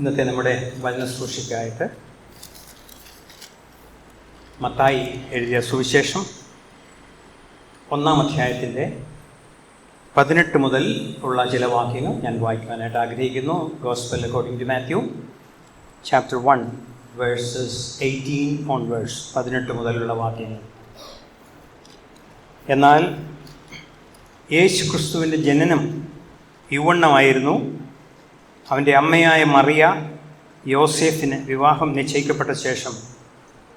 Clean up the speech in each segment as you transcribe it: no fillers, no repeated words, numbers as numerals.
ഇന്നത്തെ നമ്മുടെ വചന ശുശ്രൂഷയ്ക്കായിട്ട് മത്തായി എഴുതിയ സുവിശേഷം 1-ാം അധ്യായത്തിൻ്റെ 18 മുതൽ ഉള്ള ചില വാക്യങ്ങൾ ഞാൻ വായിക്കാനായിട്ട് ആഗ്രഹിക്കുന്നു. Gospel according to Matthew chapter 1 verses 18 onwards, 18 മുതലുള്ള വാക്യങ്ങൾ. എന്നാൽ യേശു ക്രിസ്തുവിൻ്റെ ജനനം ഇവണ്ണമായിരുന്നു. അവൻ്റെ അമ്മയായ മറിയ യോസേഫിന് വിവാഹം നിശ്ചയിക്കപ്പെട്ട ശേഷം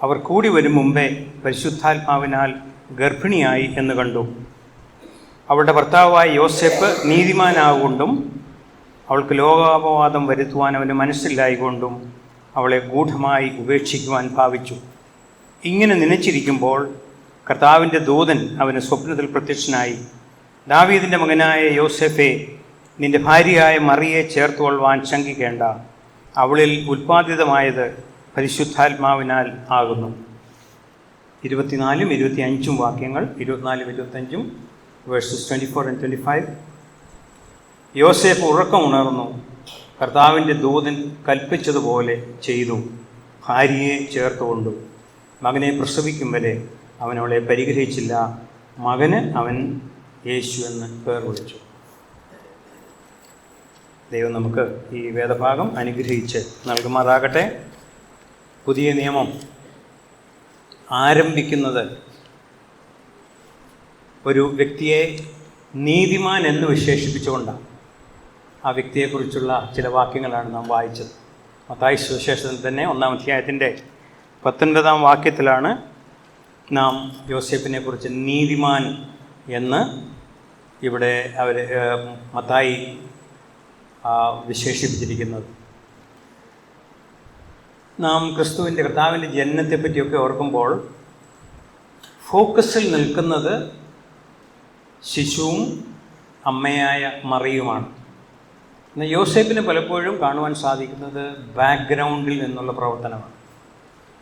അവർ കൂടി വരും മുമ്പേ പരിശുദ്ധാത്മാവിനാൽ ഗർഭിണിയായി എന്ന് കണ്ടു. അവളുടെ ഭർത്താവായ യോസേഫ് നീതിമാനാകൊണ്ടും അവൾക്ക് ലോകാപവാദം വരുത്തുവാൻ അവന് മനസ്സിലായിക്കൊണ്ടും അവളെ ഗൂഢമായി ഉപേക്ഷിക്കുവാൻ ഭാവിച്ചു. ഇങ്ങനെ നനച്ചിരിക്കുമ്പോൾ കർത്താവിൻ്റെ ദൂതൻ അവന് സ്വപ്നത്തിൽ പ്രത്യക്ഷനായി, ദാവീദിൻ്റെ മകനായ യോസേഫേ, നിന്റെ ഭാര്യയായ മറിയെ ചേർത്തുകൊള്ളുവാൻ ശങ്കിക്കേണ്ട. അവളിൽ ഉൽപ്പാദിതമായത് പരിശുദ്ധാത്മാവിനാൽ ആകുന്നു. 24-25 വാക്യങ്ങൾ. 24-25 വേഴ്സസ് 24 and 25. യോസേഫ് ഉറക്കമുണർന്നു, കർത്താവിൻ്റെ ദൂതൻ കൽപ്പിച്ചതുപോലെ ചെയ്തു. ഭാര്യയെ ചേർത്തുകൊണ്ടു. മകനെ പ്രസവിക്കും വരെ അവൻ അവളെ പരിഗ്രഹിച്ചില്ല. മകന് അവൻ യേശു എന്ന് പേർ വിളിച്ചു. ദൈവം നമുക്ക് ഈ വേദഭാഗം അനുഗ്രഹിച്ച് നൽകുമാറാകട്ടെ. പുതിയ നിയമം ആരംഭിക്കുന്നത് ഒരു വ്യക്തിയെ നീതിമാൻ എന്ന് വിശേഷിപ്പിച്ചുകൊണ്ടാണ്. ആ വ്യക്തിയെക്കുറിച്ചുള്ള ചില വാക്യങ്ങളാണ് നാം വായിച്ചത്. മത്തായി സുവിശേഷത്തിൽ തന്നെ 1-ാം അധ്യായത്തിൻ്റെ 19-ാം വാക്യത്തിലാണ് നാം യോസേഫിനെ കുറിച്ച് നീതിമാൻ എന്ന് ഇവിടെ മത്തായി വിശേഷിപ്പിച്ചിരിക്കുന്നത്. നാം കർത്താവിൻ്റെ ജനനത്തെപ്പറ്റിയൊക്കെ ഓർക്കുമ്പോൾ ഫോക്കസിൽ നിൽക്കുന്നത് ശിശുവും അമ്മയായ മറിയുമാണ്. എന്നാൽ യോസേഫിനെ പലപ്പോഴും കാണുവാൻ സാധിക്കുന്നത് ബാക്ക്ഗ്രൗണ്ടിൽ നിന്നുള്ള പ്രവർത്തനമാണ്.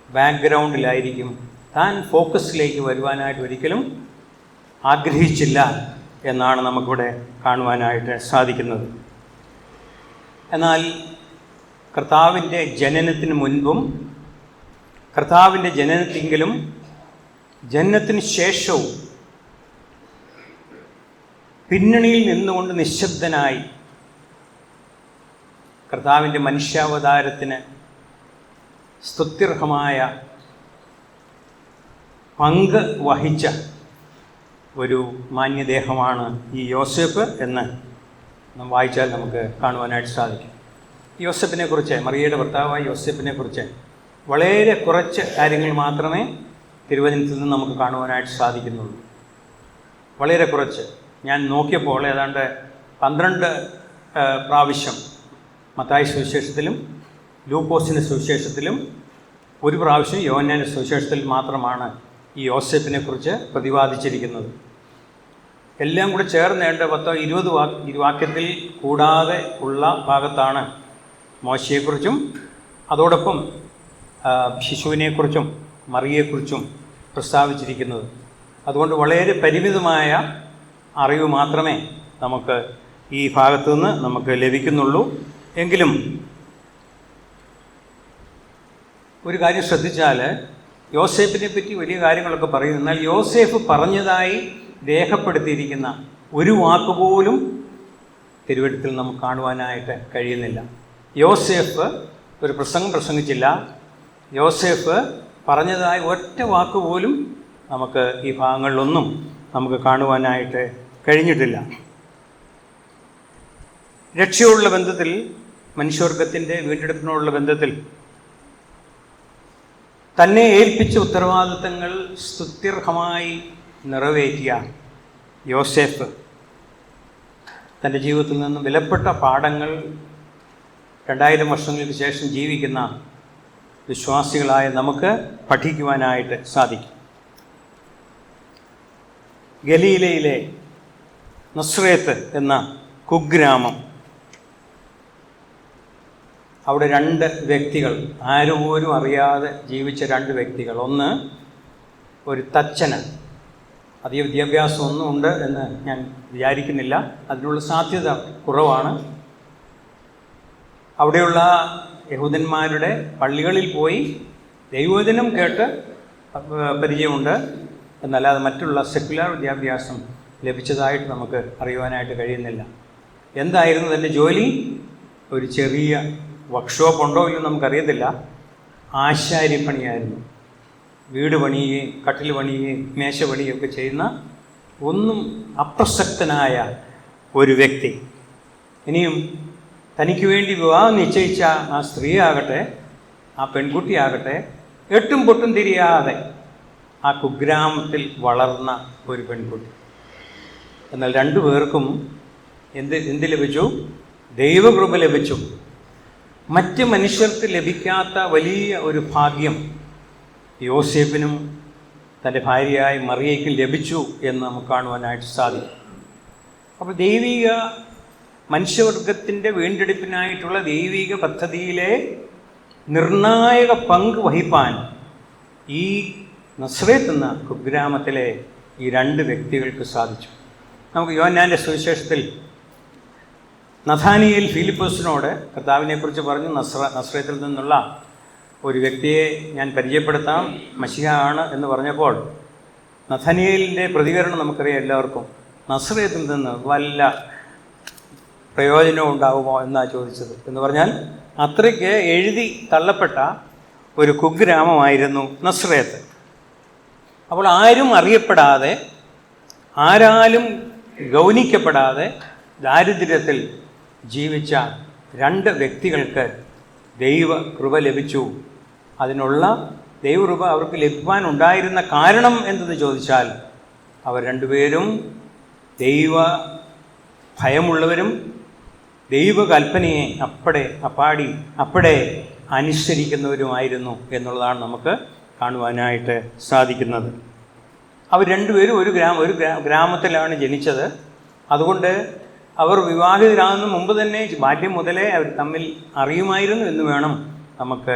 ബാക്ക്ഗ്രൗണ്ടിലായിരിക്കും. താൻ ഫോക്കസിലേക്ക് വരുവാനായിട്ട് ഒരിക്കലും ആഗ്രഹിച്ചില്ല എന്നാണ് നമുക്കിവിടെ കാണുവാനായിട്ട് സാധിക്കുന്നത്. എന്നാൽ കർത്താവിൻ്റെ ജനനത്തിന് മുൻപും കർത്താവിൻ്റെ ജനനത്തിങ്കിലും ജനനത്തിന് ശേഷവും പിന്നണിയിൽ നിന്നുകൊണ്ട് നിശബ്ദനായി കർത്താവിൻ്റെ മനുഷ്യാവതാരത്തിന് സ്തുത്യർഹമായ പങ്ക് വഹിച്ച ഒരു മാന്യദേഹമാണ് ഈ യോസേഫ് എന്ന് നാം വായിച്ചാൽ നമുക്ക് കാണുവാനായിട്ട് സാധിക്കും. യോസേഫിനെക്കുറിച്ച്, മറിയയുടെ ഭർത്താവായ യോസേഫിനെക്കുറിച്ച് വളരെ കുറച്ച് കാര്യങ്ങൾ മാത്രമേ തിരുവചനത്തിൽ നിന്ന് നമുക്ക് കാണുവാനായിട്ട് സാധിക്കുന്നുള്ളൂ. വളരെ കുറച്ച്. ഞാൻ നോക്കിയപ്പോൾ ഏതാണ്ട് 12 പ്രാവശ്യം മത്തായി സുവിശേഷത്തിലും ലൂക്കോസിൻ്റെ സുവിശേഷത്തിലും 1 പ്രാവശ്യം യോഹന്നാൻ്റെ സുവിശേഷത്തിൽ മാത്രമാണ് ഈ യോസേഫിനെക്കുറിച്ച് പ്രതിപാദിച്ചിരിക്കുന്നത്. എല്ലാം കൂടെ ചേർന്നേണ്ട 10-20 വാക്യത്തിൽ കൂടാതെ ഉള്ള ഭാഗത്താണ് മോശയെക്കുറിച്ചും അതോടൊപ്പം ശിശുവിനെക്കുറിച്ചും മറിയെക്കുറിച്ചും പ്രസ്താവിച്ചിരിക്കുന്നത്. അതുകൊണ്ട് വളരെ പരിമിതമായ അറിവ് മാത്രമേ നമുക്ക് ഈ ഭാഗത്തു നിന്ന് നമുക്ക് ലഭിക്കുന്നുള്ളൂ. എങ്കിലും ഒരു കാര്യം ശ്രദ്ധിച്ചാൽ, യോസേഫിനെ പറ്റി വലിയ കാര്യങ്ങളൊക്കെ പറയും. എന്നാൽ യോസേഫ് പറഞ്ഞതായി രേഖപ്പെടുത്തിയിരിക്കുന്ന ഒരു വാക്കുപോലും തിരുവെഴുത്തിൽ നമുക്ക് കാണുവാനായിട്ട് കഴിയുന്നില്ല. യോസേഫ് ഒരു പ്രസംഗം പ്രസംഗിച്ചില്ല. യോസേഫ് പറഞ്ഞതായി ഒറ്റ വാക്കുപോലും നമുക്ക് ഈ ഭാഗങ്ങളിലൊന്നും നമുക്ക് കാണുവാനായിട്ട് കഴിഞ്ഞിട്ടില്ല. രക്ഷയോടുള്ള ബന്ധത്തിൽ, മനുഷ്യവർഗത്തിൻ്റെ വീണ്ടെടുപ്പിനോടുള്ള ബന്ധത്തിൽ തന്നെ ഏൽപ്പിച്ച ഉത്തരവാദിത്തങ്ങൾ സ്തുത്യർഹമായി നിറവേറ്റിയ യോസേഫ് തൻ്റെ ജീവിതത്തിൽ നിന്നും വിലപ്പെട്ട പാഠങ്ങൾ 2000 വർഷങ്ങൾക്ക് ശേഷം ജീവിക്കുന്ന വിശ്വാസികളായ നമുക്ക് പഠിക്കുവാനായിട്ട് സാധിക്കും. ഗലീലയിലെ നസ്രേത്ത് എന്ന കുഗ്രാമം, അവിടെ 2 വ്യക്തികൾ, ആരുപോലും അറിയാതെ ജീവിച്ച 2 വ്യക്തികൾ. ഒന്ന് ഒരു തച്ചന്, അധിക വിദ്യാഭ്യാസമൊന്നും ഉണ്ട് എന്ന് ഞാൻ വിചാരിക്കുന്നില്ല, അതിനുള്ള സാധ്യത കുറവാണ്. അവിടെയുള്ള യഹൂദന്മാരുടെ പള്ളികളിൽ പോയി ദൈവവചനം കേട്ട് പരിചയമുണ്ട് എന്നല്ലാതെ മറ്റുള്ള സെക്യുലർ വിദ്യാഭ്യാസം ലഭിച്ചതായിട്ട് നമുക്ക് അറിയുവാനായിട്ട് കഴിയുന്നില്ല. എന്തായിരുന്നു തൻ്റെ ജോലി? ഒരു ചെറിയ വർക്ക്ഷോപ്പ് ഉണ്ടോ ഇല്ലെന്ന് നമുക്കറിയത്തില്ല. ആശാരിപ്പണിയായിരുന്നു. വീട് പണിയുകയും കട്ടിൽ പണിയുകയും മേശ പണിയുകയും ഒക്കെ ചെയ്യുന്ന ഒന്നും അപ്രസക്തനായ ഒരു വ്യക്തി. ഇനിയും തനിക്ക് വേണ്ടി വിവാഹം നിശ്ചയിച്ച ആ സ്ത്രീയാകട്ടെ, ആ പെൺകുട്ടിയാകട്ടെ, എട്ടും പൊട്ടും തിരിയാതെ ആ കുഗ്രാമത്തിൽ വളർന്ന ഒരു പെൺകുട്ടി. എന്നാൽ രണ്ടുപേർക്കും എന്ത് ലഭിച്ചു? ദൈവകൃപ ലഭിച്ചു. മറ്റ് മനുഷ്യർക്ക് ലഭിക്കാത്ത വലിയ ഒരു ഭാഗ്യം യോസേഫിനും തൻ്റെ ഭാര്യയായ മറിയയ്ക്കും ലഭിച്ചു എന്ന് നമുക്ക് കാണുവാനായിട്ട് സാധിക്കും. അപ്പോൾ ദൈവിക മനുഷ്യവർഗത്തിൻ്റെ വീണ്ടെടുപ്പിനായിട്ടുള്ള ദൈവിക പദ്ധതിയിലെ നിർണായക പങ്ക് വഹിപ്പാൻ ഈ നസ്രേത്ത് എന്ന കുഗ്രാമത്തിലെ ഈ രണ്ട് വ്യക്തികൾക്ക് സാധിച്ചു. നമുക്ക് യോഹന്നാൻ്റെ സുവിശേഷത്തിൽ നഥാനിയേൽ ഫിലിപ്പോസിനോട് കർത്താവിനെക്കുറിച്ച് പറഞ്ഞു, നസ്രേത്തിൽ നിന്നുള്ള ഒരു വ്യക്തിയെ ഞാൻ പരിചയപ്പെടുത്താം, മശിഹ ആണ് എന്ന് പറഞ്ഞപ്പോൾ നഥാനിയേലിൻ്റെ പ്രതികരണം നമുക്കറിയാം എല്ലാവർക്കും. നസ്രേത്തിൽ നിന്ന് വല്ല പ്രയോജനവും ഉണ്ടാകുമോ എന്നാണ് ചോദിച്ചത്. എന്ന് പറഞ്ഞാൽ അത്രയ്ക്ക് എഴുതി തള്ളപ്പെട്ട ഒരു കുഗ്രാമമായിരുന്നു നസ്രേത്ത്. അപ്പോൾ ആരും അറിയപ്പെടാതെ, ആരാലും ഗൗനിക്കപ്പെടാതെ ദാരിദ്ര്യത്തിൽ ജീവിച്ച രണ്ട് വ്യക്തികൾക്ക് ദൈവകൃപ ലഭിച്ചു. അതിനുള്ള ദൈവകൃപ അവർക്ക് ലഭിക്കാനുണ്ടായിരുന്ന കാരണം എന്തെന്ന് ചോദിച്ചാൽ, അവർ രണ്ടുപേരും ദൈവ ഭയമുള്ളവരും ദൈവകൽപ്പനയെ അപ്പടെ അനുസരിക്കുന്നവരുമായിരുന്നു എന്നുള്ളതാണ് നമുക്ക് കാണുവാനായിട്ട് സാധിക്കുന്നത്. അവർ രണ്ടുപേരും ഒരു ഗ്രാമത്തിലാണ് ജനിച്ചത്. അതുകൊണ്ട് അവർ വിവാഹിതരാകുന്ന മുമ്പ് തന്നെ ബാല്യം മുതലേ അവർ തമ്മിൽ അറിയുമായിരുന്നു എന്ന് വേണം നമുക്ക്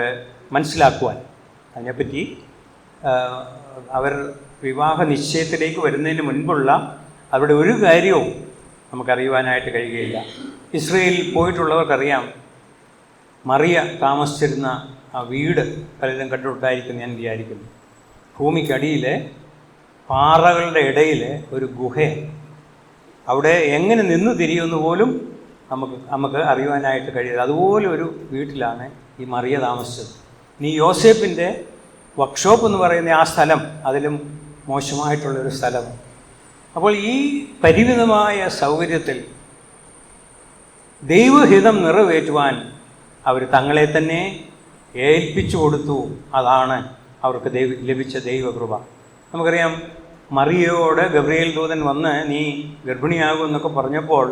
മനസ്സിലാക്കുവാൻ. അതിനെപ്പറ്റി അവർ വിവാഹ നിശ്ചയത്തിലേക്ക് വരുന്നതിന് മുൻപുള്ള അവരുടെ ഒരു കാര്യവും നമുക്കറിയുവാനായിട്ട് കഴിയുകയില്ല. ഇസ്രയേലിൽ പോയിട്ടുള്ളവർക്കറിയാം, മറിയ താമസിച്ചിരുന്ന ആ വീട് പലരും കണ്ടിട്ടുണ്ടായിരിക്കും ഞാൻ വിചാരിക്കുന്നു. ഭൂമിക്കടിയിലെ പാറകളുടെ ഇടയിൽ ഒരു ഗുഹ, അവിടെ എങ്ങനെ നിന്ന് തിരിയുമെന്ന് പോലും നമുക്ക് അറിയുവാനായിട്ട് കഴിയില്ല. അതുപോലെ ഒരു വീട്ടിലാണ് ഈ മറിയ താമസിച്ചത്. ഇനി യോസേഫിൻ്റെ വർക്ക്ഷോപ്പ് എന്ന് പറയുന്ന ആ സ്ഥലം അതിലും മോശമായിട്ടുള്ളൊരു സ്ഥലം. അപ്പോൾ ഈ പരിമിതമായ സൗകര്യത്തിൽ ദൈവഹിതം നിറവേറ്റുവാൻ അവർ തങ്ങളെ തന്നെ ഏൽപ്പിച്ചു കൊടുത്തു. അതാണ് അവർക്ക് ലഭിച്ച ദൈവകൃപ. നമുക്കറിയാം, മറിയയോട് ഗബ്രിയേൽ ദൂതൻ വന്ന് നീ ഗർഭിണിയാകും എന്നൊക്കെ പറഞ്ഞപ്പോൾ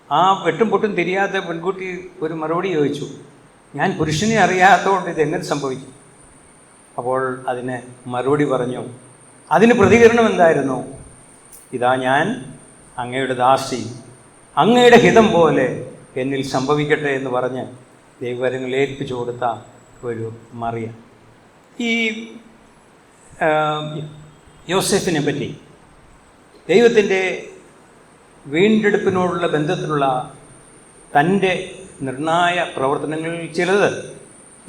ആ വെട്ടും പൊട്ടും തിരിയാത്ത പെൺകുട്ടി ഒരു മറുപടി ചോദിച്ചു, ഞാൻ പുരുഷനെ അറിയാത്തതുകൊണ്ട് ഇതെങ്ങനെ സംഭവിക്കും? അപ്പോൾ അതിന് മറുപടി പറഞ്ഞു. അതിന് പ്രതികരണം എന്തായിരുന്നു? ഇതാ ഞാൻ അങ്ങയുടെ ദാസി, അങ്ങയുടെ ഹിതം പോലെ എന്നിൽ സംഭവിക്കട്ടെ എന്ന് പറഞ്ഞ് ദൈവകരങ്ങൾ ഏൽപ്പിച്ചു കൊടുത്ത ഒരു മറിയ. ഈ യോസേഫിനെ പറ്റി ദൈവത്തിൻ്റെ വീണ്ടെടുപ്പിനോടുള്ള ബന്ധത്തിലുള്ള തൻ്റെ നിർണായ പ്രവർത്തനങ്ങളിൽ ചിലത്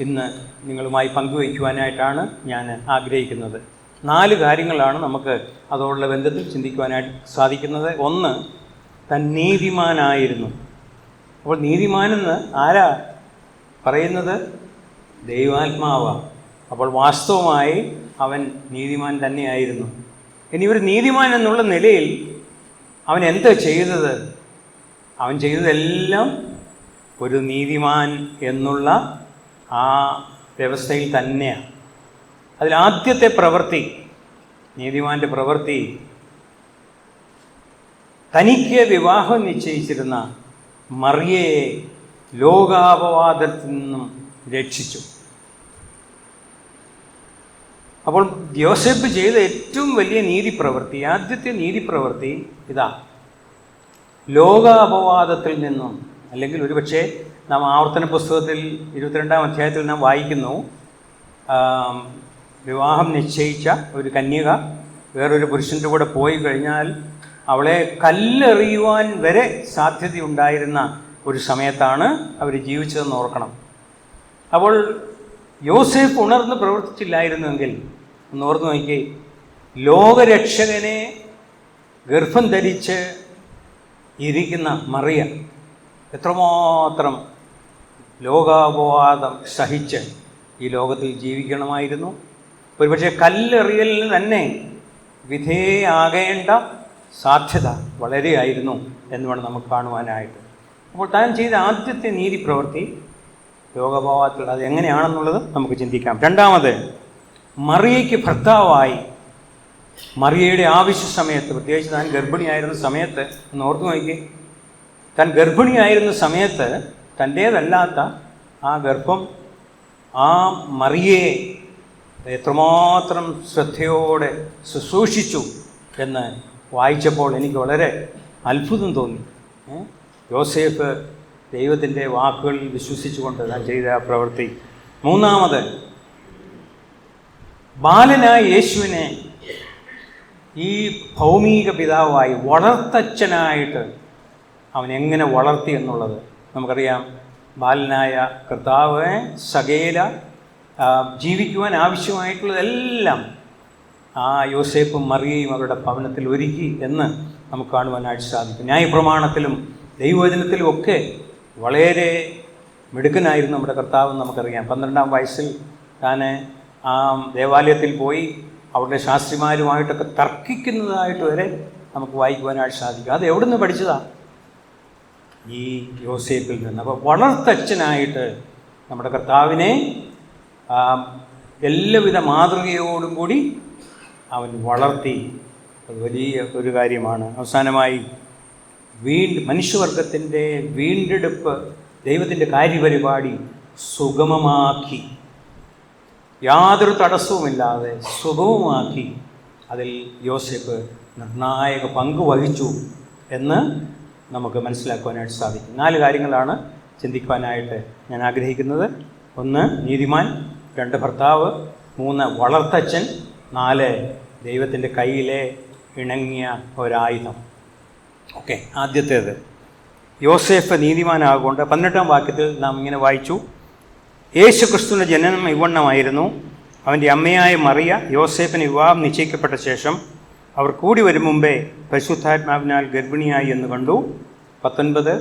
ഇന്ന് നിങ്ങളുമായി പങ്കുവയ്ക്കുവാനായിട്ടാണ് ഞാൻ ആഗ്രഹിക്കുന്നത്. 4 കാര്യങ്ങളാണ് നമുക്ക് അതോടുള്ള ബന്ധത്തിൽ ചിന്തിക്കുവാനായിട്ട് സാധിക്കുന്നത്. ഒന്ന്, താൻ നീതിമാനായിരുന്നു. അപ്പോൾ നീതിമാനെന്ന് ആരാ പറയുന്നത്? ദൈവാത്മാവാണ്. അപ്പോൾ വാസ്തവമായി അവൻ നീതിമാൻ തന്നെയായിരുന്നു. ഇനി ഒരു നീതിമാൻ എന്നുള്ള നിലയിൽ അവൻ എന്താ ചെയ്തത്? അവൻ ചെയ്തതെല്ലാം ഒരു നീതിമാൻ എന്നുള്ള ആ വ്യവസ്ഥയിൽ തന്നെയാണ്. അതിലാദ്യത്തെ പ്രവൃത്തി, നീതിമാൻ്റെ പ്രവൃത്തി, തനിക്ക് വിവാഹം നിശ്ചയിച്ചിരുന്ന മറിയയെ ലോകാപവാദത്തിൽ നിന്നും രക്ഷിച്ചു. അപ്പോൾ യോസേഫ് ചെയ്ത ഏറ്റവും വലിയ നീതിപ്രവൃത്തി, ആദ്യത്തെ നീതിപ്രവൃത്തി ഇതാ, ലോകാപവാദത്തിൽ നിന്നും. അല്ലെങ്കിൽ ഒരുപക്ഷെ നാം ആവർത്തന പുസ്തകത്തിൽ 22-ാം അധ്യായത്തിൽ നാം വായിക്കുന്നു, വിവാഹം നിശ്ചയിച്ച ഒരു കന്യക വേറൊരു പുരുഷൻ്റെ കൂടെ പോയി കഴിഞ്ഞാൽ അവളെ കല്ലെറിയുവാൻ വരെ സാധ്യതയുണ്ടായിരുന്ന ഒരു സമയത്താണ് അവർ ജീവിച്ചതെന്ന് ഓർക്കണം. അപ്പോൾ യോസേഫ് ഉണർന്ന് പ്രവർത്തിച്ചില്ലായിരുന്നുവെങ്കിൽ ഒന്ന് ഓർത്ത് നോക്കി, ലോകരക്ഷകനെ ഗർഭം ധരിച്ച് ഇരിക്കുന്ന മറിയ എത്രമാത്രം ലോകാപവാദം സഹിച്ച് ഈ ലോകത്തിൽ ജീവിക്കണമായിരുന്നു. ഒരുപക്ഷെ കല്ലെറിയലിന് തന്നെ വിധേയാകേണ്ട സാധ്യത വളരെയായിരുന്നു എന്ന് വേണം നമുക്ക് കാണുവാനായിട്ട്. അപ്പോൾ താൻ ചെയ്ത ആദ്യത്തെ നീതി പ്രവൃത്തി ലോകഭാവത്തിൽ അത് എങ്ങനെയാണെന്നുള്ളത് നമുക്ക് ചിന്തിക്കാം. രണ്ടാമത്, മറിയയ്ക്ക് ഭർത്താവായി മറിയയുടെ ആവശ്യ സമയത്ത്, പ്രത്യേകിച്ച് താൻ ഗർഭിണിയായിരുന്ന സമയത്ത് ഒന്ന് ഓർത്തു നോക്കി, താൻ ഗർഭിണിയായിരുന്ന സമയത്ത് തൻ്റേതല്ലാത്ത ആ ഗർഭം ആ മറിയയെ എത്രമാത്രം ശ്രദ്ധയോടെ ശുശ്രൂഷിച്ചു എന്ന് വായിച്ചപ്പോൾ എനിക്ക് വളരെ അത്ഭുതം തോന്നി. യോസേഫ് ദൈവത്തിൻ്റെ വാക്കുകളിൽ വിശ്വസിച്ചുകൊണ്ട് താൻ ചെയ്ത ആ പ്രവൃത്തി. മൂന്നാമത്, ബാലനായ യേശുവിനെ ഈ ഭൗമിക പിതാവായി വളർത്തച്ഛനായിട്ട് അവൻ എങ്ങനെ വളർത്തി എന്നുള്ളത് നമുക്കറിയാം. ബാലനായ കർത്താവ് സകല ജീവിക്കുവാൻ ആവശ്യമായിട്ടുള്ളതെല്ലാം ആ യോസേഫും മറിയയും അവരുടെ ഭവനത്തിൽ ഒരുക്കി എന്ന് നമുക്ക് കാണുവാനായിട്ട് സാധിക്കും. ന്യായപ്രമാണത്തിലും ദൈവവചനത്തിലും ഒക്കെ വളരെ മിടുക്കനായിരുന്നു നമ്മുടെ കർത്താവ് നമുക്കറിയാം. 12-ാം വയസ്സിൽ താൻ ആ ദേവാലയത്തിൽ പോയി അവരുടെ ശാസ്ത്രിമാരുമായിട്ടൊക്കെ തർക്കിക്കുന്നതായിട്ട് വരെ നമുക്ക് വായിക്കുവാനായിട്ട് സാധിക്കും. അത് എവിടെ നിന്ന് പഠിച്ചതാണ്? ഈ യോസേഫിൽ നിന്ന്. അപ്പോൾ വളർത്തച്ഛനായിട്ട് നമ്മുടെ കർത്താവിനെ എല്ലാവിധ മാതൃകയോടും കൂടി അവൻ വളർത്തി. അത് വലിയ ഒരു കാര്യമാണ്. അവസാനമായി മനുഷ്യവർഗത്തിൻ്റെ വീണ്ടെടുപ്പ് ദൈവത്തിൻ്റെ കാര്യപരിപാടി സുഗമമാക്കി, യാതൊരു തടസ്സവുമില്ലാതെ സുഗമമാക്കി അതിൽ യോസേഫ് നിർണായക പങ്ക് വഹിച്ചു എന്ന് നമുക്ക് മനസ്സിലാക്കുവാനായിട്ട് സാധിക്കും. 4 കാര്യങ്ങളാണ് ചിന്തിക്കുവാനായിട്ട് ഞാൻ ആഗ്രഹിക്കുന്നത്. 1, നീതിമാൻ. 2, ഭർത്താവ്. 3, വളർത്തച്ഛൻ. 4, ദൈവത്തിൻ്റെ കയ്യിലെ ഇണങ്ങിയ ഒരായുധം. ഓക്കെ, ആദ്യത്തേത് യോസേഫ് നീതിമാനാകൊണ്ട് 18-ാം വാക്യത്തിൽ നാം ഇങ്ങനെ വായിച്ചു, യേശു ക്രിസ്തുവിൻ്റെ ജനനം ഇവണ്ണമായിരുന്നു. അവൻ്റെ അമ്മയായ മറിയ യോസേഫിന് വിവാഹം നിശ്ചയിക്കപ്പെട്ട ശേഷം അവർ കൂടി വരും മുമ്പേ പരിശുദ്ധാത്മാവിനാൽ ഗർഭിണിയായി എന്ന് കണ്ടു. 19,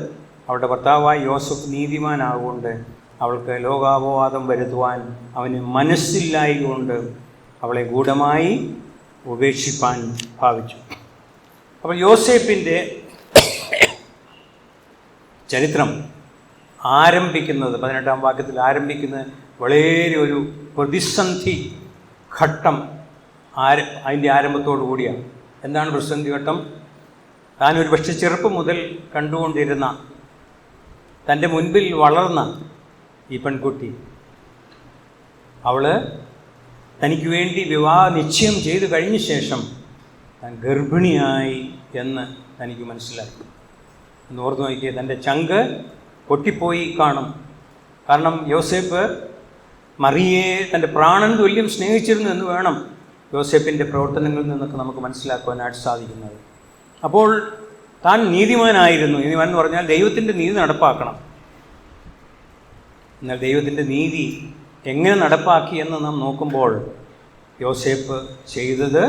അവളുടെ ഭർത്താവായ യോസഫ് നീതിമാനാകൊണ്ട് അവൾക്ക് ലോകാപവാദം വരുത്തുവാൻ അവന് മനസ്സില്ലായതുകൊണ്ട് അവളെ ഗൂഢമായി ഉപേക്ഷിപ്പാൻ ഭാവിച്ചു. അപ്പോൾ യോസേഫിൻ്റെ ചരിത്രം ആരംഭിക്കുന്നത് 18-ാം വാക്യത്തിൽ ആരംഭിക്കുന്നത് വളരെ ഒരു പ്രതിസന്ധി ഘട്ടം അതിൻ്റെ ആരംഭത്തോടു കൂടിയാണ്. എന്താണ് പ്രതിസന്ധി ഘട്ടം? താൻ ഒരു പക്ഷേ ചെറുപ്പം മുതൽ കണ്ടുകൊണ്ടിരുന്ന തൻ്റെ മുൻപിൽ വളർന്ന ഈ പെൺകുട്ടി, അവൾ തനിക്ക് വേണ്ടി വിവാഹ നിശ്ചയം ചെയ്തു കഴിഞ്ഞ ശേഷം താൻ ഗർഭിണിയായി എന്ന് തനിക്ക് മനസ്സിലായി. എന്ന് ഓർത്ത് നോക്കിയേ, തൻ്റെ ചങ്ക് പൊട്ടിപ്പോയി കാണും. കാരണം യോസേഫ് മറിയയെ തൻ്റെ പ്രാണൻ തുല്യം സ്നേഹിച്ചിരുന്നു എന്ന് വേണം യോസേഫിൻ്റെ പ്രവർത്തനങ്ങളിൽ നിന്നൊക്കെ നമുക്ക് മനസ്സിലാക്കുവാനായിട്ട് സാധിക്കുന്നത്. അപ്പോൾ താൻ നീതിമാനായിരുന്നു. നീതിമാൻ എന്ന് പറഞ്ഞാൽ ദൈവത്തിൻ്റെ നീതി നടപ്പാക്കണം. എന്നാൽ ദൈവത്തിൻ്റെ നീതി എങ്ങനെ നടപ്പാക്കി എന്ന് നാം നോക്കുമ്പോൾ യോസേഫ് ചെയ്തത്